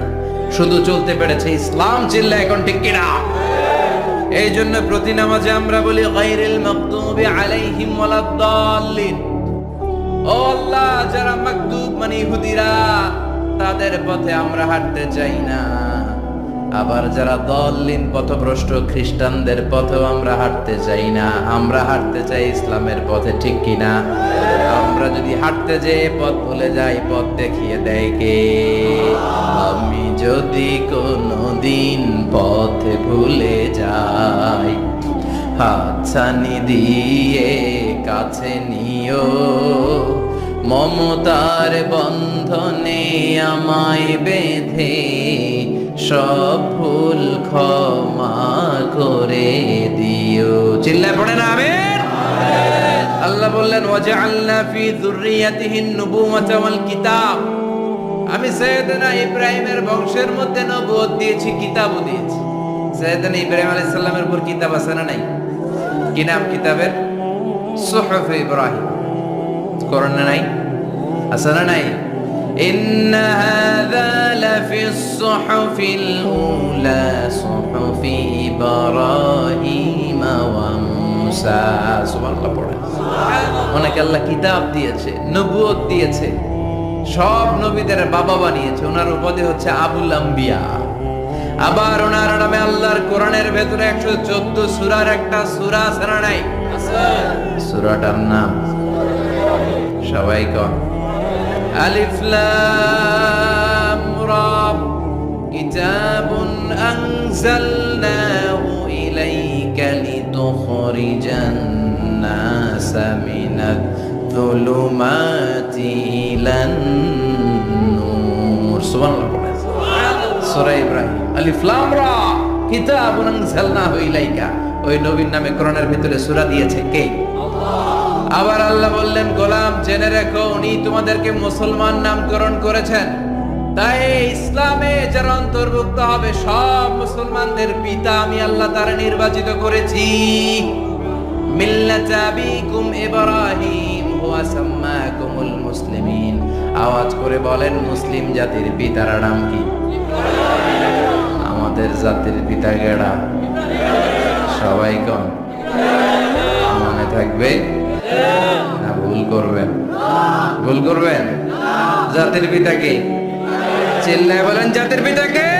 শুধু চলতে পেরেছে ইসলাম। চিল্লা এখন ঠিক কিনা? এই জন্য প্রতি নামাজে আমরা বলি গায়রিল মাগদুবি আলাইহিম ওয়ালাদ-দাল্লিন। ও আল্লাহ, যারা মাকতুব মানে ইহুদিরা, তাদের পথে আমরা হাঁটতে চাই না। আবার যারা দলিন পথভ্রষ্ট খ্রিস্টানদের পথেও আমরা হাঁটতে চাই না। আমরা হাঁটতে চাই ইসলামের পথে, ঠিক কিনা? আমরা যদি হাঁটতে যেয়ে পথ ভুলে যাই, পথ দেখিয়ে দেয় কে? আমি যদি কোনদিন পথে ভুলে যাই, হাতছানি দিয়ে কাছে নিও, মমতার বন্ধনে আমায় বেঁধে সব ভুল ক্ষমা করে দিও। চিল্লায় পড়ে না আমিন। আল্লাহ বললেন ওয়াজআলনা ফি যুররিয়াতিহিন নুবুওয়াতা ওয়াল কিতাব। আমি সাইয়েদনা ইব্রাহিমের বংশের মধ্যে নবুয়ত দিয়েছি, কিতাবও দিয়েছি। সাইয়েদনা ইব্রাহিম আলাইহিস সালামের উপর কিতাব আছে না নাই? কি নাম কিতাবের? সুহুফ ইব্রাহিম। কোরআনে নাই? আছে না নাই? ইন্না হাযা লাফিস সুহুফিল উলা সুহুফি ইব্রাহিম ওয়া মূসা। সুবহানাল্লাহ পড়ে। অনেক আল্লাহ কিতাব দিয়েছে, নবুয়ত দিয়েছে, সব নবীদের বাবা বানিয়েছে। ওনার উপাধি হচ্ছে আবুল আম্বিয়া। আবার ওনার নামে আল্লাহর কোরআনের ভেতরে 114 সূরার একটা সূরা আছে না নাই? সূরাটার নাম সবাই কোন? আলিফ লাম রা। কিতাবুন আনজালনাহু ইলাইকা লিতুখরিজান নাসা মিনাত যুলুমাতি ইলান নূর। সুবহানাল্লাহ। সূরা ইব্রাহিম, আলিফ লাম রা, কিতাবুন আনজালনাহু ইলাইকা। ওই নবীর নামে কোরআনের ভিতরে সূরা দিয়েছে কে? আল্লাহ। আবার আল্লাহ বললেন, গোলাম জেনে রেখো, উনি তোমাদেরকে মুসলমান নামকরণ করেছেন। তাই ইসলামে যারা অন্তর্ভুক্ত হবে, সব মুসলমানদের পিতা আমি আল্লাহ তারা নির্বাচিত করেছি। মিল্লাতা আবিকুম ইব্রাহিম হুয়া সাম্মাকুমুল মুসলিমিন। আওয়াজ করে বলেন, মুসলিম জাতির পিতার নাম কি? আমাদের জাতির পিতা গেড়া? সবাই কোন? মনে থাকবে না ভুল করবেন? ভুল করবেন? জাতির পিতা কে? চিল্লায় বলেন, জাতির পিতা কে?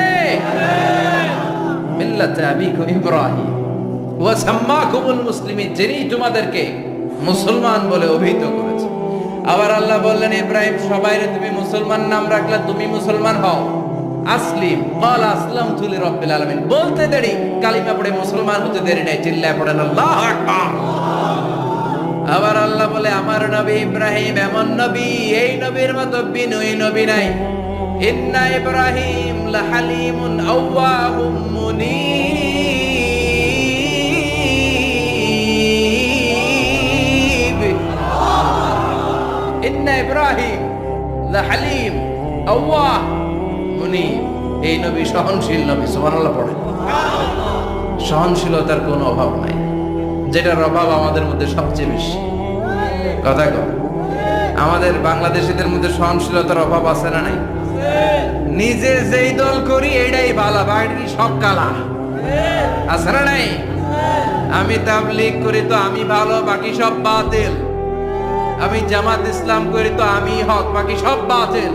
মিল্লাতা আবিকুম ইব্রাহিম ওয়া সাম্মাকুমুল মুসলিমিন, যিনি তোমাদেরকে মুসলমান বলে অভিহিত করেছে। আবার আল্লাহ বললেন, ইব্রাহিম সবাইরে তুমি মুসলমান নাম রাখলে, তুমি মুসলমান হও। আসলিম ক্বাল আসলামতু লিরাব্বিল আলামিন বলতে দেরি, কালিমা পড়ে মুসলমান হতে দেরি নাই। চিল্লায় পড়েন আল্লাহু আকবার। আবার আল্লাহ বলে, আমার নবী ইব্রাহিম এমন নবী, এই নবীর মতো বিনয়ী নবী নাই। ইন্না ইব্রাহিম লাহালিমুন আওয়াহুম মুনীব। ইন্না ইব্রাহিম লাহালিম আওয়াহ মুনীব। এই নবী সহনশীল নবী। সুবহানাল্লাহ পড়ে। সহনশীলতার কোনো অভাব নাই, যেটার অভাব আমাদের মধ্যে সবচেয়ে বেশি। কথা কর, আমাদের বাংলাদেশীদের মধ্যে সহনশীলতার অভাব আছে না নাই? নিজে যেই দল করি এটাই ভালো, বাড়ি সব কালা। আছে না নাই? আমি তাবলীগ করি তো আমি ভালো, বাকি সব বাতিল। আমি জামাত ইসলাম করি তো আমি হক, বাকি সব বাতিল।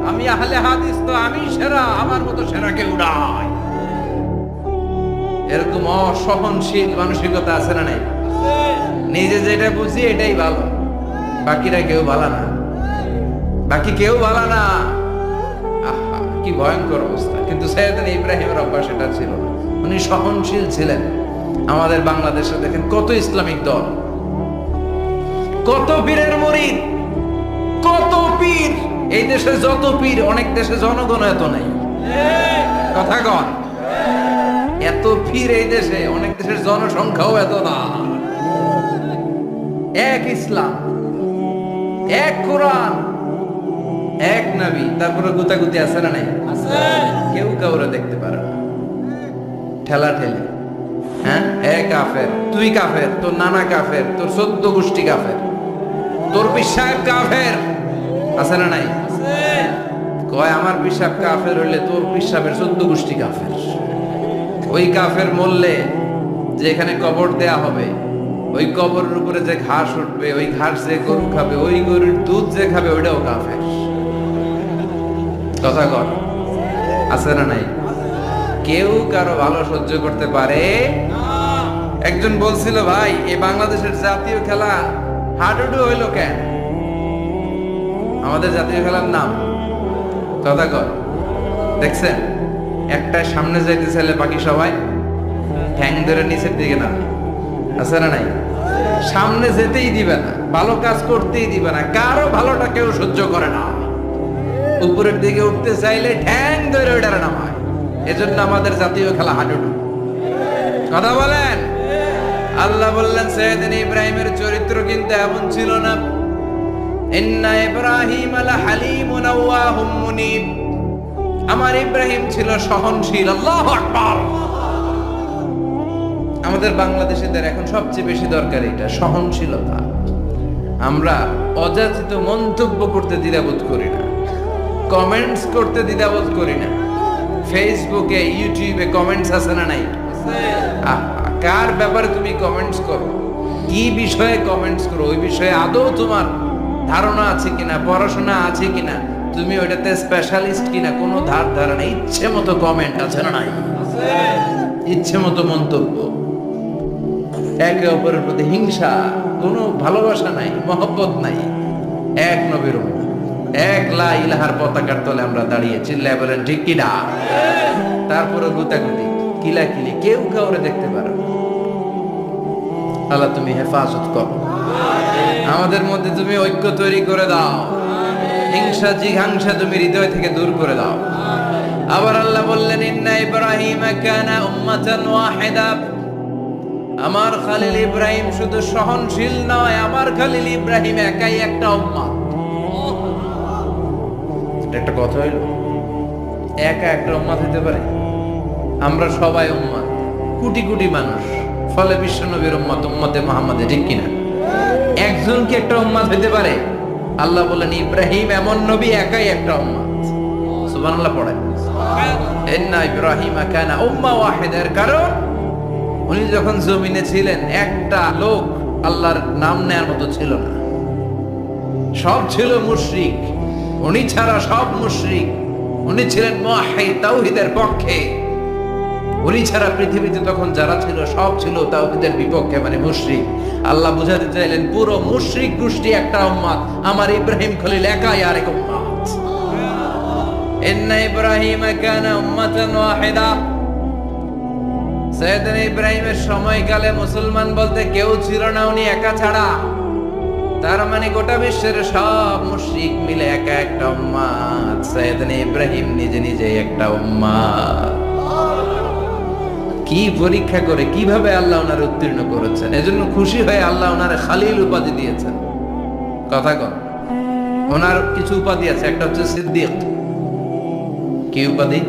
আমি আহলে হাদিস তো আমি সেরা, আমার মতো সেরা কেউ নাই। এরকম অসহনশীল মানসিকতা আছে না নাই? নিজে যেটা বুঝি এটাই ভালো, বাকিরা কেউ ভালো না, বাকি কেউ ভালো না। আহা, কি ভয়ঙ্কর অবস্থা। কিন্তু সাইয়েদনা ইব্রাহিমের অভ্যাস এটা ছিল না, উনি সহনশীল ছিলেন। আমাদের বাংলাদেশে দেখেন কত ইসলামিক দল, কত পীরের মুরিদ, কত পীর। এই দেশে যত পীর, অনেক দেশে জনগণ এত নাই। কথা কন, এত পীর এই দেশে, অনেক দেশের জনসংখ্যাও এত না। এক ইসলাম, এক কোরআন, এক নবী, তারপরে গুতাগুতি আছে না নাই? কেউ কাউরে দেখতে পারে না, ঠেলা ঠেলি। হ্যাঁ, এক কাফের, তুই কাফের, তোর নানা কাফের, তোর 14 গোষ্ঠী কাফের, তোর পীর সাহেব কাফের। আছে না নাই? কয় আমার পীর সাহেব কাফের হইলে তোর পীর সাহেবের 14 গোষ্ঠী কাফের। ওই কাফের মরলে যেখানে কবর দেয়া হবে ওই কবরের উপরে যে ঘাস উঠবে, ওই ঘাস যে গরু খাবে, ওই গরুর দুধ যে খাবে, ওইটাও কাফের। কথা কর, আছে না নাই? কেউ কারো ভালো সহ্য করতে পারে। একজন বলছিল, ভাই এই বাংলাদেশের জাতীয় খেলা হাডুডু হইলো কেন? আমাদের জাতীয় খেলার নাম কথা কর, দেখছেন একটা সামনে যাইতে চাইলে বাকি সবাই ঠ্যাং ধরে নিচের দিকে না, আছে না নাই? সামনে যেতেই দিবে না, ভালো কাজ করতেই দিবে না, কারো ভালোটা কেউ সহ্য করে না। উপরের দিকে উঠতে চাইলে ঠ্যাং ধরে ওইটারে নামায়। এজন্য আমাদের জাতীয় খেলা হাডুডু। কথা বলেন। আল্লাহ বললেন সাইয়েদনা ইব্রাহিমের চরিত্র কিন্তু এমন ছিল না। ইন্না ইব্রাহিম লাহালিমুন আওয়াহুম মুনিব। আমার ইব্রাহিম ছিল সহনশীল। আল্লাহু আকবার। আমাদের বাংলাদেশিদের এখন সবচেয়ে বেশি দরকার এটা, সহনশীলতা। আমরা অযাচিত মন্তব্য করতে দ্বিধাবোধ করি না, কমেন্টস করতে দ্বিধাবোধ করি না। ফেসবুকে ইউটিউবে কমেন্টস আছে না নাই? কার ব্যাপারে তুমি কমেন্টস করো, কি বিষয়ে কমেন্টস করো, ওই বিষয়ে আদৌ তোমার ধারণা আছে কিনা, পড়াশোনা আছে কিনা, তুমি ওইটাতে স্পেশালিস্ট কিনা, কোনো ধারণা। ইচ্ছে মতো কমেন্ট আছে না নাই? ইচ্ছে মতো মন্তব্য, একে অপরের প্রতি হিংসা, কোনো ভালোবাসা নাই, মহব্বত নাই। এক নবীর উম্মত, এক লা ইলাহার পতাকার তলে আমরা দাঁড়িয়ে চিল্লায় বলেন ঠিক কি না? তারপরে গুতাগুতি, কিলাকিলি, কেউ কাউরে দেখতে পারো। আল্লাহ তুমি হেফাজত করো, আমাদের মধ্যে তুমি ঐক্য তৈরি করে দাও, হিংসা জিঘাংসা তুমি হৃদয় থেকে দূর করে দাও। আবার আল্লাহ বললেন ইন্না ইব্রাহিম কানা উম্মাতান ওয়াহিদা। আমার খলিল ইব্রাহিম শুধু সহনশীল নয়, আমার খলিল ইব্রাহিম একাই একটা উম্মত। একটা কথা হইল, একা একটা উম্মত হইতে পারে? আমরা সবাই উম্মত, কোটি কোটি মানুষ, ফলে বিশ্ব নবীর উম্মত, উম্মতে মুহাম্মাদে, ঠিক কিনা? একজন কি একটা উম্মত হইতে পারে? আল্লাহ বলেন ইব্রাহিম এমন নবী, একাই একটা উম্মত। সুবহানাল্লাহ পড়ে। ইন্না ইব্রাহিম কানা উম্মা ওয়াহিদার, কারণ উনি যখন জমিনে ছিলেন একটা লোক আল্লাহর নাম নেয়ার মতো ছিল না, সব ছিল মুশরিক। উনি ছাড়া সব মুশরিক। উনি ছিলেন মুওয়াহহিদ, তাওহীদের পক্ষে। উনি ছাড়া পৃথিবীতে তখন যারা ছিল সব ছিল তাওহীদের বিপক্ষে, মানে মুশরিক। আল্লাহ বুঝাতে চাইলেন পুরো মুশরিক গোষ্ঠী একটা উম্মত, আমার ইব্রাহিম খলিল একাই আরেক উম্মত। ইন্না ইব্রাহিম কানা উম্মাতান ওয়াহিদা। সাইয়েদনা ইব্রাহিমের সময়কালে মুসলমান বলতে কেউ ছিল না, উনি একা ছাড়া। তার মানে গোটা বিশ্বের সব মুশরিক মিলে একা একটা উম্মত, সাইয়েদনা ইব্রাহিম নিজে নিজে একটা উম্মত। কি পরীক্ষা করে, কিভাবে আল্লাহ ওনার উত্তীর্ণ করেছেন। এজন্য খুশি হয়ে আল্লাহ ওনার খালিল উপাধি দিয়েছেন। কথা কন, ওনার কিছু উপাধি আছে, একটা হচ্ছে সিদ্দিক। কি উপাধি?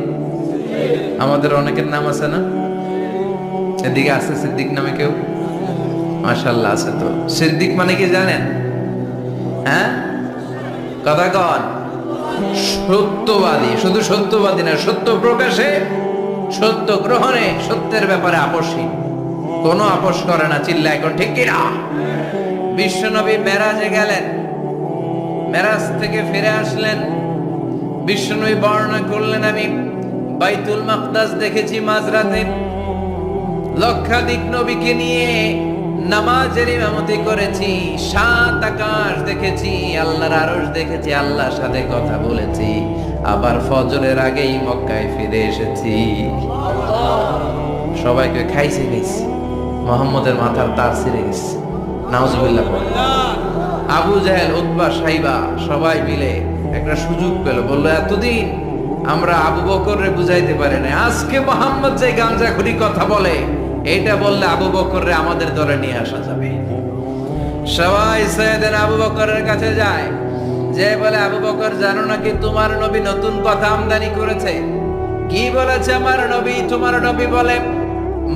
আমাদের অনেকের নাম আছে না? এদিকে আছে সিদ্দিক নামে কেউ? মাশাআল্লাহ আছে। তো সিদ্দিক মানে কি জানেন? হ্যাঁ, কথা কন। সত্যবাদী। শুধু সত্যবাদী না, সত্য প্রকাশে, সত্য গ্রহণে, সত্যের ব্যাপারে আপোষহীন, কোনো আপোষ করে না। চিল্লা এখন ঠিক কিনা? বিশ্বনবী মেরাজে গেলেন, মেরাজ থেকে ফিরে আসলেন। বিশ্বনবী বর্ণনা করলেন, আমি বাইতুল মাকদাস দেখেছি মাঝরাতে, লক্ষাধিক নবীকে নিয়ে নামাজের ইমামতি করেছি, 7 আকাশ দেখেছি, আল্লাহর আরশ দেখেছি, আল্লাহর সাথে কথা বলেছি, আবার ফজরের আগেই মক্কায় ফিরে এসেছি। সবাইকে খাইছি, মুহাম্মদের মাথার তার ছিঁড়ে গেছে। নাউজুবিল্লাহ। আবু জাহেল, উতবা, সাইবা সবাই মিলে একটা সুযোগ পেল, বললো এতদিন আমরা আবু বকররে বুঝাইতে পারি না, আজকে মুহাম্মদ যে গাঁজাখুরি কথা বলে, এটা বললে আবু বকররে আমাদের দলে নিয়ে আসা যাবে। সবাই সাইয়েদনা আবু বকরের কাছে যায়, যে বলে আবু বকর জানো নাকি তোমার নবী নতুন কথা আমদানি করেছে? কি বলেছে আমার নবী? তোমার নবী বলে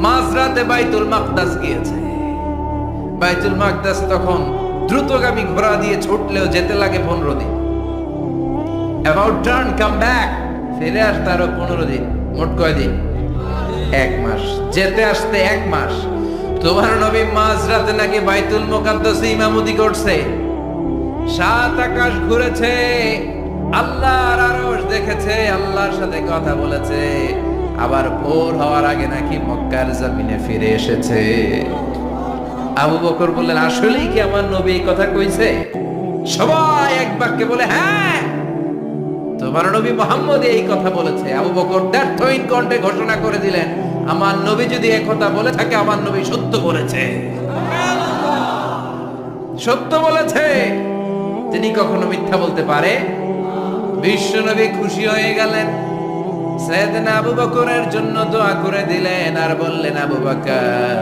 মাঝরাতে বাইতুল মাকদাস গিয়েছে। বাইতুল মাকদাস তখন দ্রুতগামী ঘোড়া দিয়ে ছুটলেও যেতে লাগে 15 দিন। অ্যাবাউট টার্ন কাম ব্যাক, ফিরে আসতে আরো 15 দিন। মোট কয় দিন? 1 মাস। যেতে আসতে 1 মাস। তোমার নবী মাঝরাতে নাকি বাইতুল মুকাদ্দাসে ইমামতি করছে, 7 আকাশ ঘুরেছে, আল্লাহর আরশ দেখেছে, আল্লাহর সাথে কথা বলেছে, আবার ভোর হওয়ার আগে নাকি মক্কার জমিনে ফিরে এসেছে। আবু বকর বললেন, আসলেই কি আমার নবী এই কথা কইছে? সবাই এক বাক্যে বলে, হ্যাঁ, তোমার নবী মুহাম্মদ এই কথা বলেছে। আবু বকর দ্ব্যর্থহীন কণ্ঠে ঘোষণা করে দিলেন, আমার নবী যদি এই কথা বলে থাকে, আমার নবী সত্য বলেছে, সত্য বলেছে। তিনি কখনো মিথ্যা বলতে পারে? বিশ্ব নবী খুশি হয়ে গেলেন, সাইয়েদনা আবু বকরের জন্য দোয়া করে দিলেন আর বললেন, আবু বকর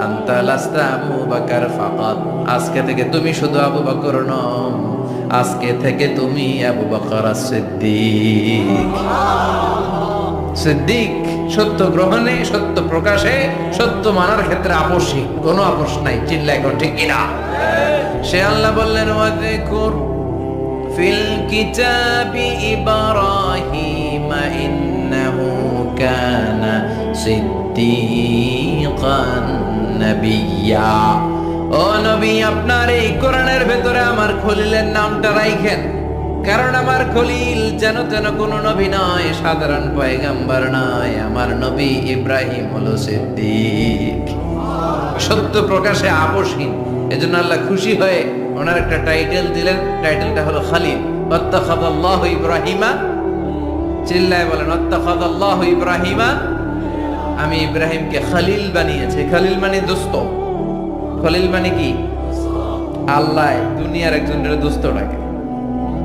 আনতা লাস্তা আবু বকর ফাকাত, আজকে থেকে তুমি শুধু আবু বকর নও, আজকে থেকে তুমি আবু বকর সিদ্দিক। সিদ্দিক সত্য গ্রহণে, সত্য প্রকাশে, সত্য মানার ক্ষেত্রে আপোষী, কোনো আপোষ নাই। চিল্লায় কোন ঠিক কিনা? সে আল্লাহ বললেন, ওয়াযকুর ফিল কিতাবি ইব্রাহিম ইন্নাহু কানা সিদ্দিকান নাবিয়্যা। ও নবী, আপনার এই কোরআনের ভেতরে আমার খলিলের নামটা রাখেন, কারণ আমার খলিল যেন তেন কোন নবী নয়, সাধারণ পয়গম্বর নয়, আমার নবী ইব্রাহিম হলো সিদ্দিক, সত্য প্রকাশে আপোষহীন। এজন্য আল্লাহ খুশি হয়ে ওনার একটা টাইটেল দিলেন, টাইটেলটা হলো খলিল। ওয়াত্তাখাযাল্লাহু ইব্রাহিমা, চিল্লায় বলেন, ওয়াত্তাখাযাল্লাহু ইব্রাহিমা, আমি ইব্রাহিমকে খলিল বানিয়েছি। খলিল মানে দোস্ত। খলিল মানে কি? আল্লাহ দুনিয়ার একজনের দোস্ত ডাকে।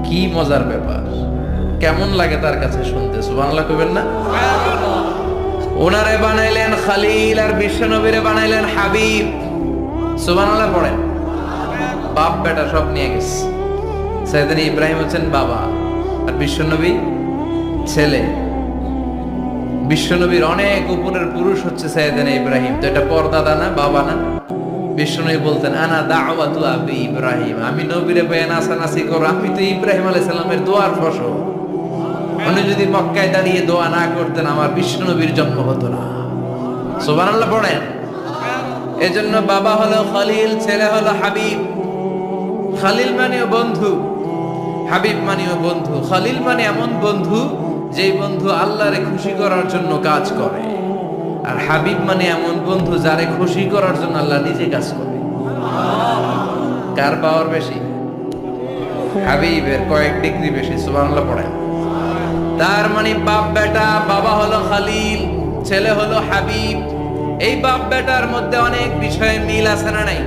কি মজার ব্যাপার, কেমন লাগে তার কাছে শুনতে? সুবহানাল্লাহ কইবেন না? ওনারে বানাইলেন খলিল আর বিশ্বনবীরে বানাইলেন হাবিব। সুবহানাল্লাহ পড়েন। বাপ বেটা সব নিয়ে গেছে। সাইয়েদনা ইব্রাহিম হচ্ছেন বাবা আর বিশ্বনবী ছেলে। বিশ্বনবীর অনেক উপরের পুরুষ হচ্ছে সাইয়েদনা ইব্রাহিম। তো এটা পরদাদা না, বাবা না? বিশ্বনবী বলতেন, আনা দাওয়াতু আবি ইব্রাহিম, আমি নবীরে পেয়ে নাচানাচি করো, আমি তো ইব্রাহিম আলাইহিস সালামের দোয়ার ফসল। উনি যদি মক্কায় দাঁড়িয়ে দোয়া না করতেন, আমার বিশ্বনবীর জন্ম হতো না। সুবহানাল্লাহ পড়েন। এজন্য বাবা হলো খলিল, ছেলে হলো হাবিব। খলিল মানেও বন্ধু, হাবিব মানেও বন্ধু। খলিল মানে এমন বন্ধু যেই বন্ধু আল্লাহরে খুশি করার জন্য কাজ করে, আর হাবিব মানে এমন বন্ধু যারে খুশি করার জন্য আল্লাহ নিজে কাজ করে। কার পাওয়ার বেশি? হাবিবের কয়েক ডিগ্রি বেশি। সুবহানাল্লাহ পড়েন। তার মানে বাপ বেটা, বাবা হলো খলিল, ছেলে হলো হাবিব। এই বাপ বেটার মধ্যে অনেক বিষয়ে মিল আছে না নাই?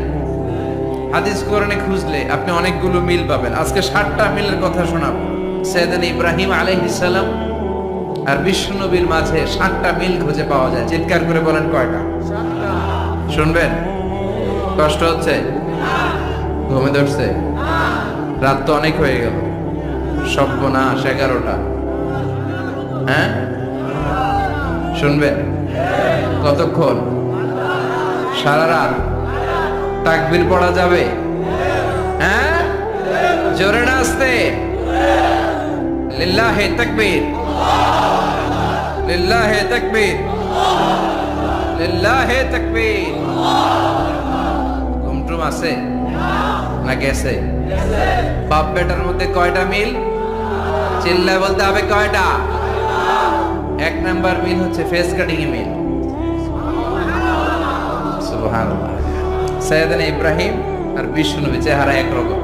হাদিস কোরআনে খুঁজলে আপনি অনেকগুলো মিল পাবেন। আজকে 7টা মিলের কথা শোনাবো। সাইয়েদনা ইব্রাহিম আলাইহিস সালাম আর বিশ্বনবীর মাঝে 7টা মিল খুঁজে পাওয়া যায়। চিৎকার করে বলেন, কয়টা? 7টা। শুনবেন? কষ্ট হচ্ছে? ঘুমে ধরছে? রাত তো অনেক হয়ে গেল। সর্বনাশ, 11টা। হ্যাঁ, শুনবেন? কতক্ষণ? সারা রাত? তাকবীর পড়া যাবে? হ্যাঁ, জোরে না আসতে? লিল্লাহি তাকবীর, লিল্লাহি তাকবীর, লিল্লাহি তাকবীর। ঘুমটুম আছে না গেছে? বাপ বেটার মধ্যে কয়টা মিল? চিল্লায় বলতে হবে, কয়টা? 1 নাম্বার মিল হচ্ছে ফেস কাটিং এ মিল। সুবহানাল্লাহ। সাইয়েদনা ইব্রাহিম আর বিশ্বনবী চেহারা একরকম।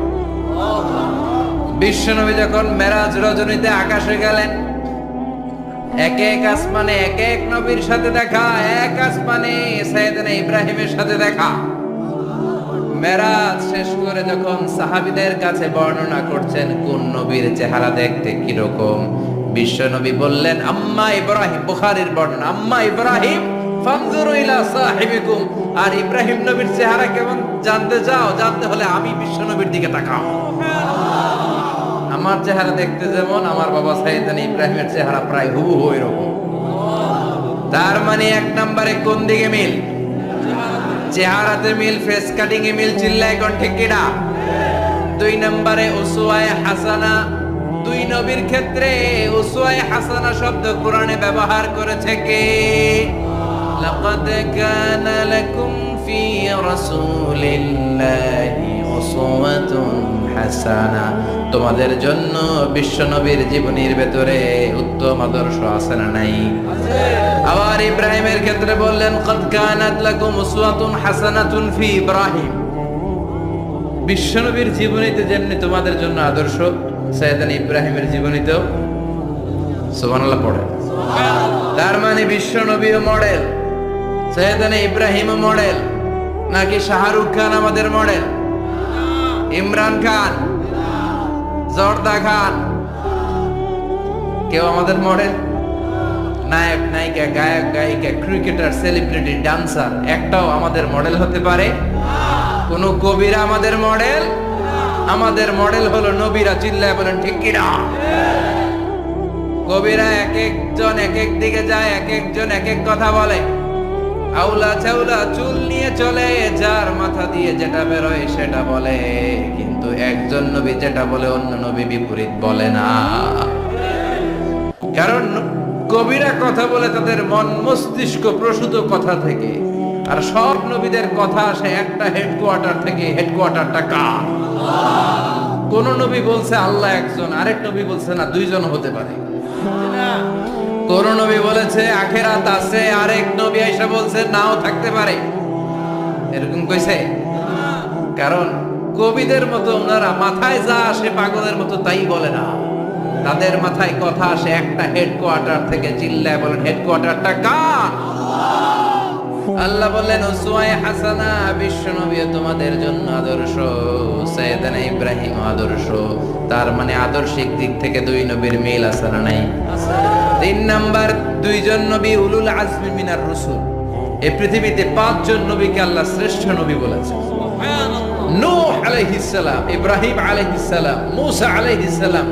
বিশ্বনবী যখন মেরাজ রজনীতে আকাশে গেলেন, এক এক আসমানে এক এক নবীর সাথে দেখা, এক আসমানে সাইয়েদনা ইব্রাহিমের সাথে দেখা। মেরাজ শেষ করে যখন সাহাবীদের কাছে বর্ণনা করছেন কোন নবীর চেহারা দেখতে কিরকম, বিশ্বনবী বললেন, আম্মা ইব্রাহিম। বুখারীর বর্ণনা, আম্মা ইব্রাহিম ফানজুরু ইলা সাহিবিকুম। আর ইব্রাহিম নবীর চেহারা কেমন জানতে চাও? জানতে হলে আমি বিশ্বনবীর দিকে তাকাও। আমার চেহারা দেখতে যেমন, আমার বাবা সাইয়েদনা ইব্রাহিমের চেহারা প্রায় হুবহু এরকম। তার মানে 1 নম্বরে কোন দিকে মিল? চেহারাতে মিল, ফেস কাটিং এ মিল। চিল্লায় কোন ঠিক কিনা? 2 নম্বরে উসওয়ায়ে হাসানা। 2 নবীর ক্ষেত্রে উসওয়ায়ে হাসানা শব্দ কোরআনে ব্যবহার করেছে কে? লাকাদ কানা লাকুম ফি রাসূলিল্লাহি উসওয়াতুন হাসানা, তোমাদের জন্য বিশ্বনবীর জীবনীর ভেতরে উত্তম আদর্শ আছে না নাই? আবার ইব্রাহিমের ক্ষেত্রে বললেন কদ কানাত লাকুম উসওয়াতুন হাসানাতুন ফি ইব্রাহিম, বিশ্বনবীর জীবনীতে যেমনি তোমাদের জন্য আদর্শ, সাইয়েদানা ইব্রাহিমের জীবনীতেও সুবহানাল্লাহ পড়ে। তার মানে বিশ্বনবীও মডেল, সাইয়েদানা ইব্রাহিমও মডেল, নাকি শাহরুখ খান আমাদের মডেল, ইমরান খান, জর্দা খান, কেউ আমাদের মডেল? নায়ক নায়িকা, গায়ক গায়িকা, ক্রিকেটার, সেলিব্রিটি, ডান্সার একটাও আমাদের মডেল হতে পারে? কোন কবিরা আমাদের মডেল? আমাদের মডেল হলো নবীরা। চিল্লায় বলেন ঠিক কিনা? কবিরা এক একজন এক এক দিকে যায়, এক একজন এক এক কথা বলে, আউলা চাউলা চুল নিয়ে চলে, যার মাথা দিয়ে যেটা বেরোয় সেটা বলে, কিন্তু একজন নবী যেটা বলে অন্য নবী বিপরীত বলে না। কারণ কবিরা কথা বলে তাদের মন মস্তিষ্ক প্রসূত কথা থেকে, আর সব নবীদের কথা আসে একটা হেডকোয়ার্টার থেকে। হেডকোয়ার্টারটা কার? কোন নবী বলছে আল্লাহ একজন, আরেক নবী বলছে না দুইজন হতে পারে। কোন নবী বলেছে আখিরাত আছে, আরেক নবী আইসা বলছে নাও থাকতে পারে। এরকম কইছে? কারণ কবিদের মতো ওনারা মাথায় যা আসে পাগলের মতো তাই বলে না, তাদের মাথায় কথা আসে একটা হেডকোয়ার্টার থেকে। চিল্লায় বলেন হেডকোয়ার্টারটা কার? আল্লাহ বললেন উসওয়ায়ে হাসানা, বিশ্বনবী তোমাদের জন্য আদর্শ, সাইয়েদানা ইব্রাহিম আদর্শ। তার মানে আদর্শিক দিক থেকে দুই নবীর মিল আছে না নাই? তিন নাম্বার, দুইজন নবী উলুল আজমি মিনার রাসূল। এই পৃথিবীতে পাঁচজন নবীকে আল্লাহ শ্রেষ্ঠ নবী বলেছেন। নূহ আলাইহিস সালাম, ইব্রাহিম আলাইহিস সালাম, মূসা আলাইহিস সালাম,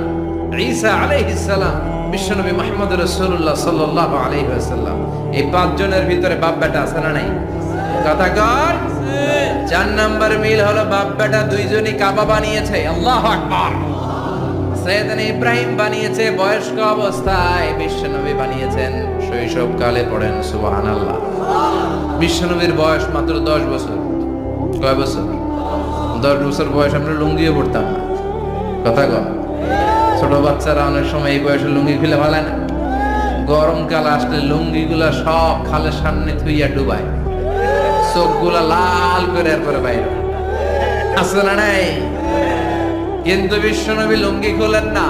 ঈসা আলাইহিস সালাম, বিশ্বনবী মুহাম্মদ রাসূলুল্লাহ সাল্লাল্লাহু আলাইহি ওয়াসাল্লাম। এই পাঁচজনের ভিতরে বাপ বেটা আছে না নাই? কথা কর। চার নাম্বার মিল হলো বাপ বেটা দুইজনই কাবা বানিয়েছে। আল্লাহু আকবার। সাইয়েদানা ইব্রাহিম বানিয়েছে বয়স্ক অবস্থায়, বিশ্বনবী বানিয়েছেন শৈশবকালে। পড়েন সুবহানাল্লাহ। বিশ্বনবীর বয়স মাত্র 10 বছর। কয় বছর? 10 বছর বয়স আমরা লুঙ্গিও পড়তাম না। কথা কর। ছোট বাচ্চারা অনেক সময় এই বয়সে লুঙ্গি খুলে ফেলায় না। গরমকাল আসলে লুঙ্গি গুলা সব খালের সামনে থুইয়া ডুবায়, চোখগুলা লাল করে এরপরে বাইরে আসে না নাই? কিন্তু বিশ্বনবী লুঙ্গি খোলেন না,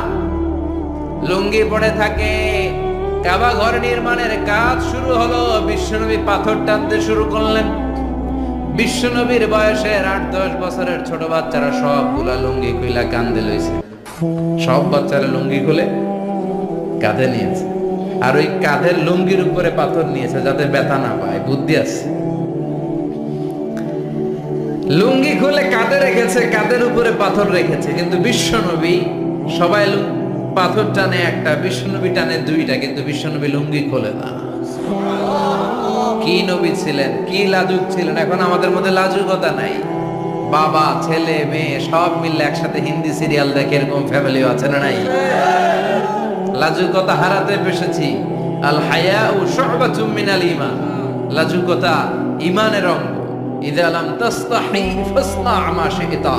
লুঙ্গি পড়ে থাকে। কাবা ঘর নির্মাণের কাজ শুরু হলো, বিশ্বনবী পাথর টানতে শুরু করলেন। বিশ্বনবীর বয়সের 8-10 বছরের ছোট বাচ্চারা সবগুলা লুঙ্গি খুইলা কান্দে লইছে। সব বাচ্চারা লুঙ্গি খুলে কাঁধে নিয়েছে, আর ওই কাঁধের লুঙ্গির উপরে পাথর নিয়েছে যাতে ব্যথা না পায়। বুদ্ধি আছে। লুঙ্গি খুলে কাঁধে রেখেছে, কাঁধের উপরে পাথর রেখেছে, কিন্তু বিশ্বনবী সবাই পাথর টানে একটা, বিশ্বনবী টানে দুইটা, কিন্তু বিশ্বনবী লুঙ্গি খোলে না। কি নবী ছিলেন, কি লাজুক ছিলেন। এখন আমাদের মধ্যে লাজুকতা নাই। বাবা ছেলে মেয়ে সব মিলে একসাথে হিন্দি সিরিয়াল দেখে, এরকম ফ্যামিলিও আছে না নাই? লাজুকতা হারাতে বসেছি। আল হায়াউ শু'বাতুম মিনাল ঈমান, লাজুকতা ঈমানের অঙ্গ। ইযা লাম তাসতাহি ফাসনা মা শি'তা,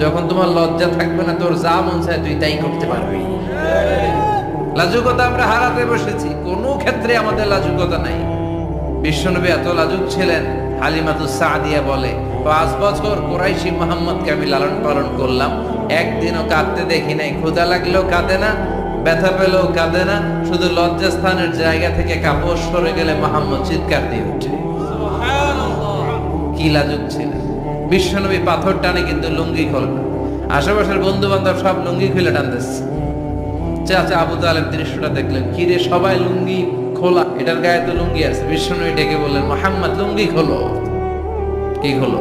যখন তোমার লজ্জা থাকবে না, তোর যা মন চায় তুই তাই করতে পারবি। লাজুকতা আমরা হারাতে বসেছি, কোনো ক্ষেত্রে আমাদের লাজুকতা নাই। বিশ্বনবী এত লাজুক ছিলেন, হালিমাতুস সাদিয়া বলে 5 বছর কুরাইশি মুহাম্মদকে আমি লালন পালন করলাম, একদিনও কাঁদতে দেখি নাই। ক্ষুধা লাগলেও কাঁদে না, ব্যথা পেলেও কাঁদে না, শুধু লজ্জাস্থানের জায়গা থেকে কাপড় সরে গেলে মুহাম্মদ চিৎকার দিয়ে ওঠে। কি লাজুক ছিলেন বিশ্বনবী। পাথর টানে কিন্তু লুঙ্গি খোলে না। আশেপাশের বন্ধু বান্ধব সব লুঙ্গি খুলে টানতেছে। চাচা আবু তালেব দৃশ্যটা দেখলেন, কিরে সবাই লুঙ্গি খোলা, এটার গায়ে তো লুঙ্গি আছে। বিশ্বনবী ডেকে বললেন মুহাম্মদ লুঙ্গি খোলো। কি খোলো?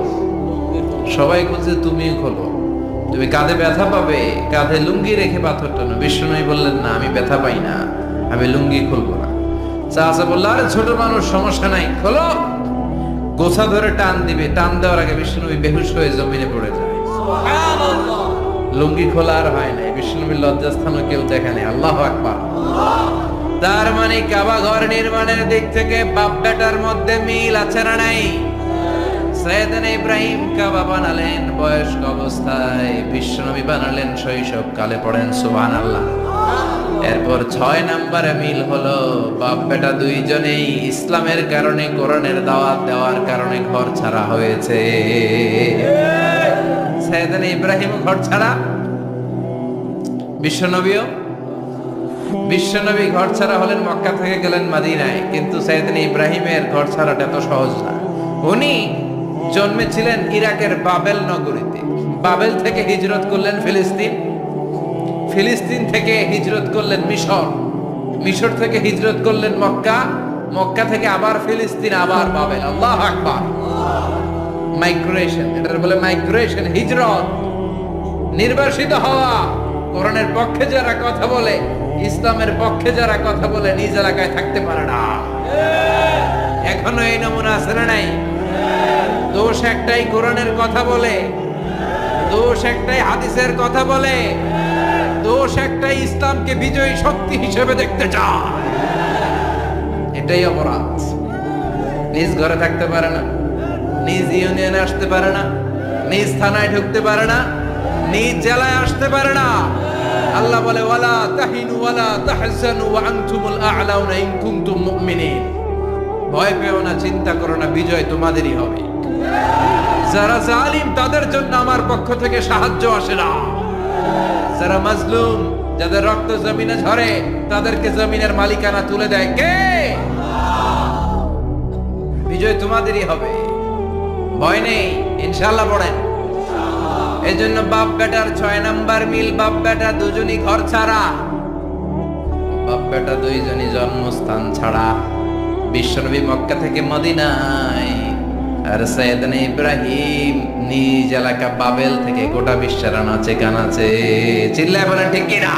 সবাই বলছে তুমিও খোলো, তুমি কাঁধে ব্যথা পাবে, কাঁধে লুঙ্গি রেখে পাথর টানো। বিশ্বনবী বললেন না, আমি ব্যথা পাই না, আমি লুঙ্গি খুলবো না। চাচা বলল আরে ছোট মানুষ, সমস্যা নাই, খোলো। গোছা ধরে টান দিবে, টান দেওয়ার আগে বিশ্বনবী বেহুশ হয়ে জমিনে পড়ে যায়। লুঙ্গি খোলা আর হয় নাই। বিশ্বনবীর লজ্জাস্থানও কেউ দেখে নাই। আল্লাহু আকবার। তার মানে কাবা ঘর নির্মাণের দিক থেকে বাপ বেটার মধ্যে মিল আছে না নাই? সাইয়েদনা ইব্রাহিম কাবা বানালেন বয়স্ক অবস্থায়, বিশ্বনবী বানালেন শৈশবকালে। পড়েন সুবহানাল্লাহ। এরপর 6 নম্বরে মিল হলো, বাপ বেটা দুইজনেই ইসলামের কারণে, কোরআনের দাওয়াত দেওয়ার কারণে ঘর ছাড়া হয়েছে। সাইয়েদনা ইব্রাহিম ঘর ছাড়া, বিশ্বনবী ঘর ছাড়া হলেন, মক্কা থেকে গেলেন মদিনায়। কিন্তু সাইয়েদনা ইব্রাহিমের ঘর ছাড়াটা এত সহজ না। উনি জন্মেছিলেন ইরাকের বাবেল নগরীতে। বাবেল থেকে হিজরত করলেন ফিলিস্তিন, ফিলিস্তিন থেকে হিজরত করলেন মিশর, মিশর থেকে হিজরত করলেন মক্কা, মক্কা থেকে আবার ফিলিস্তিন, আবার বাবেল। আল্লাহু আকবার। মাইগ্রেশন, এটার বলে মাইগ্রেশন, হিজরত, নির্বাসিত হওয়া। কোরআনের পক্ষে যারা কথা বলে, ইসলামের পক্ষে যারা কথা বলে, নিজ এলাকায় থাকতে পারে না। এখনো এই নমুনা আছে না নাই? দোষ একটাই, কোরআনের কথা বলে। দোষ একটাই, হাদিসের কথা বলে। দোষ একটাই, ইসলামকে বিজয়ী শক্তি হিসেবে দেখতে চায়। এটাই অপরাধ। নিজ ঘরে থাকতে পারে না, নিজ ইউনিয়নে আসতে পারে না, নিজ থানায় ঢুকতে পারে না, নিজ জেলায় আসতে পারে না। আল্লাহ বলে ওয়ালা তাহিনু ওয়ালা তাহজানু ওয়া আনতুমুল আ'লাউনা ইন কুনতুম মুমিনিন। ভয় পেও না, চিন্তা করো না, বিজয় তোমাদেরই হবে। যারা জালিম তাদের জন্য আমার পক্ষ থেকে সাহায্য আসে না। যারা মাজলুম, যাদের রক্ত জমিনে ঝরে, তাদেরকে জমিনের মালিকানা তুলে দেয় কে? বিজয় তোমাদেরই হবে, ভয় নেই, ইনশাআল্লাহ। পড়েন। এই জন্য বাপ বেটার 6 নাম্বার মিল, বাপ বেটা দুজনই ঘর ছাড়া, বাপ বেটা দুইজনই জন্মস্থান ছাড়া। বিশ্বনবী মক্কা থেকে মদিনায়, আর সাইয়েদনা ইব্রাহিম নিজ এলাকা বাবেল থেকে গোটা বিশ্বের আনাচে কানাচে। চিল্লায় বলেন ঠিক কিনা?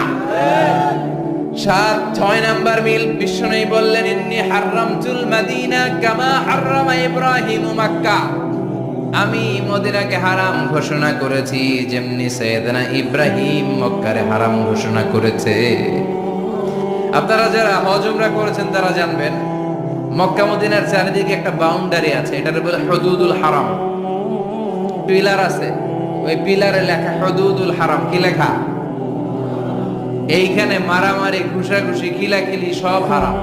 6 নাম্বার মিল, বিশ্বনবী বললেন ইন্নী হারামতুল মাদিনা কামা হারামা ইব্রাহিম মক্কা। আমি মদিনাকে হারাম ঘোষণা করেছি, যেমনি সাইয়েদনা ইব্রাহিম মক্কারে হারাম ঘোষণা করেছে। আপনারা যারা হজ উমরা করেছেন তারা জানবেন, মক্কা মদিনার চারিদিকে একটা বাউন্ডারি আছে, এটার বলে হুদুদুল হারাম। পিলার আছে, ওই পিলারে লেখা হুদুদুল হারাম। কি লেখা? এইখানে মারামারি, ঘুষাঘুষি, খিলাখিলি সব হারাম।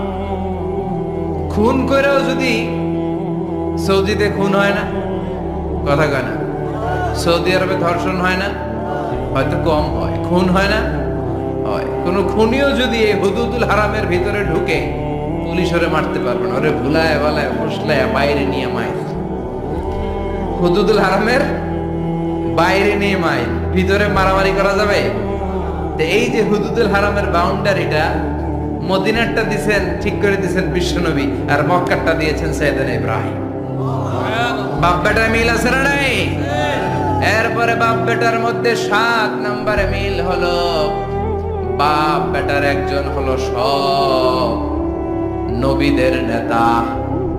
খুন করেও যদি, সৌদিতে খুন হয় না, কথা কয় না? সৌদি আরবে ধর্ষণ হয় না, হয়তো কম হয়, খুন হয় না, হয়। কোন খুনিও যদি এই হুদুদুল হারামের ভিতরে ঢুকে, পুলিশ ওরে মারতে পারবে না, ওরে ভুলায় বালায় ফুসলায় বাইরে নিয়ে মাইল। হুদুদুল হারামের বাইরে নিয়ে মাইল, ভিতরে মারামারি করা যাবে? এই যে হুদুদুল হারামের বাউন্ডারিটা, মদিনারটা দিয়েছেন, ঠিক করে দিয়েছেন বিশ্বনবী, আর মক্কারটা দিয়েছেন সাইয়েদনা ইব্রাহিম। বাপ বেটার মিল আছে না নাই? এরপরে বাপ বেটার মধ্যে 7 নম্বরে মিল হলো, বাপ বেটার একজন হলো সব নবীদের নেতা,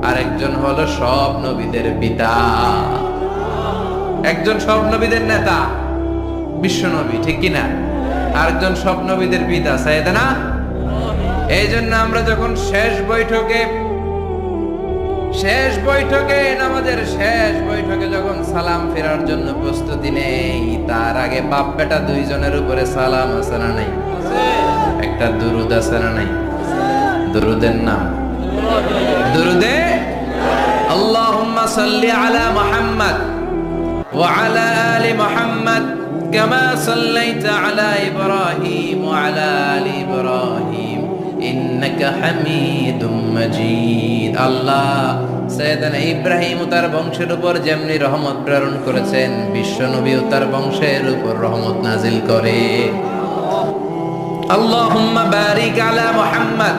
আর একজন হলো সব নবীদের পিতা। একজন সব নবীদের নেতা বিশ্বনবী, ঠিক কিনা? আরেকজন সব নবীদের পিতা সাইয়েদনা। এই জন্য আমরা যখন শেষ বৈঠকে নামাজের শেষ বৈঠকে যখন সালাম ফেরার জন্য প্রস্তুতি নেই, তার আগে বাপ বেটা দুইজনের উপরে সালাম আছে না নাই? একটা দুরুদ আছে না নাই? দুরুদের নাম দুরুদে আল্লাহুম্মা সাল্লি আলা মুহাম্মদ ওয়া আলা আলি মুহাম্মদ কামা সাল্লাইতা আলা ইব্রাহিম ওয়া আলা আলি ইব্রাহিম ইন্নাকা হামিদুম মাজিদ। আল্লাহ সাইয়েদনা ইব্রাহিম ও তার বংশের উপর যেমনি রহমত প্রেরণ করেছেন, বিশ্বনবী ও তার বংশের উপর রহমত নাজিল করে। আল্লাহুম্মা বারিক আলা মুহাম্মদ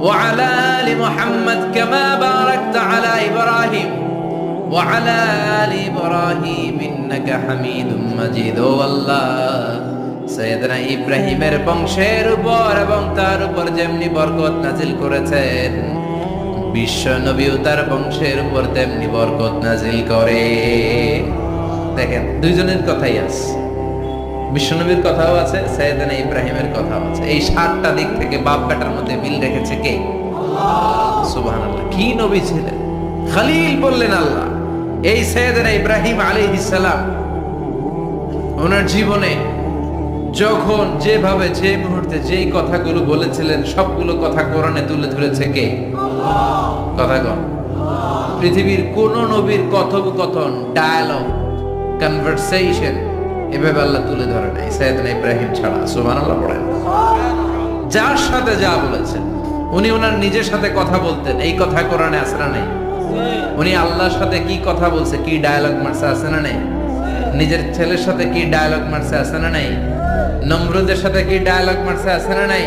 ওয়া আলা আলি মুহাম্মদ কামা বারাকতা আলা ইব্রাহিম ওয়া আলা আলি ইব্রাহিম ইন্নাকা হামিদুম মাজিদ। ও আল্লাহ, সাইয়েদনা ইব্রাহিমের বংশের উপর এবং তার উপর যেমনি বরকত নাজিল করেছেন, বিশ্ব নবী ও তার বংশের উপর তেমনি বরকত নাজিল করে। দেখেন, দুইজনের কথাই আছে, বিশ্বনবীর কথাও আছে, সাইয়েদনা ইব্রাহিমের কথাও আছে। এই 7টা দিক থেকে বাপ বেটার মধ্যে মিল রেখেছে কে? সুবহানাল্লাহ। কি নবী ছিলেন! খলিল বললেন আল্লাহ, এই সাইয়েদনা ইব্রাহিম আলাইহিস সালাম ওনার জীবনে যখন যেভাবে যে মুহূর্তে যেই কথাগুলো বলেছিলেন সবগুলো কথা কোরআনে তুলে ধরেছে কে? কথা কন। পৃথিবীর কোন নবীর কথোপকথন, ডায়ালগ, কনভারসেশন এভাবে আল্লাহ তুলে ধরে নাই সাইয়েদনা ইব্রাহিম ছাড়া। সুবহানাল্লাহ পড়েন। যার সাথে যা বলেছেন, উনি ওনার নিজের সাথে কথা বলতেন, এই কথা কোরআনে আছে না নাই? উনি আল্লাহর সাথে কি কথা বলছে, কি ডায়ালগ মারছে, আছে না নাই? নিজের ছেলের সাথে কি ডায়ালগ মারছে, আছে না নাই? নমরুদের সাথে কি ডায়ালগ মারছে, আছে না নাই?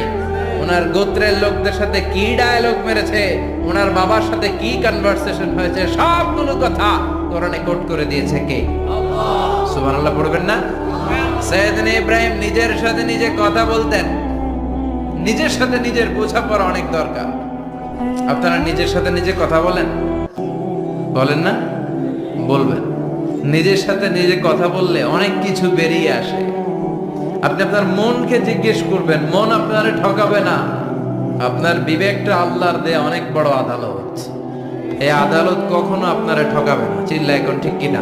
ওনার গোত্রের লোকদের সাথে কি ডায়ালগ মেরেছে, ওনার বাবার সাথে কি কনভারসেশন হয়েছে, সবগুলো কথা কোরআনে কোট করে দিয়েছে কে? আল্লাহ। সুবহানাল্লাহ পড়বেন না? সাইয়েদনা ইব্রাহিম নিজের সাথে নিজে কথা বলতেন। নিজের সাথে নিজের বোঝাপড়া অনেক দরকার। আপনারা নিজের সাথে নিজে কথা বলেন? বলেন না? বলবেন। নিজের সাথে নিজে কথা বললে অনেক কিছু বেরিয়ে আসে। আপনি আপনার মনকে জিজ্ঞেস করবেন, মন আপনারে ঠকাবে না। আপনার বিবেকটা আল্লাহর দেয়া অনেক বড় আদালত। এই আদালত কখনো আপনারে ঠকাবে না। চিল্লা এখন ঠিক কিনা?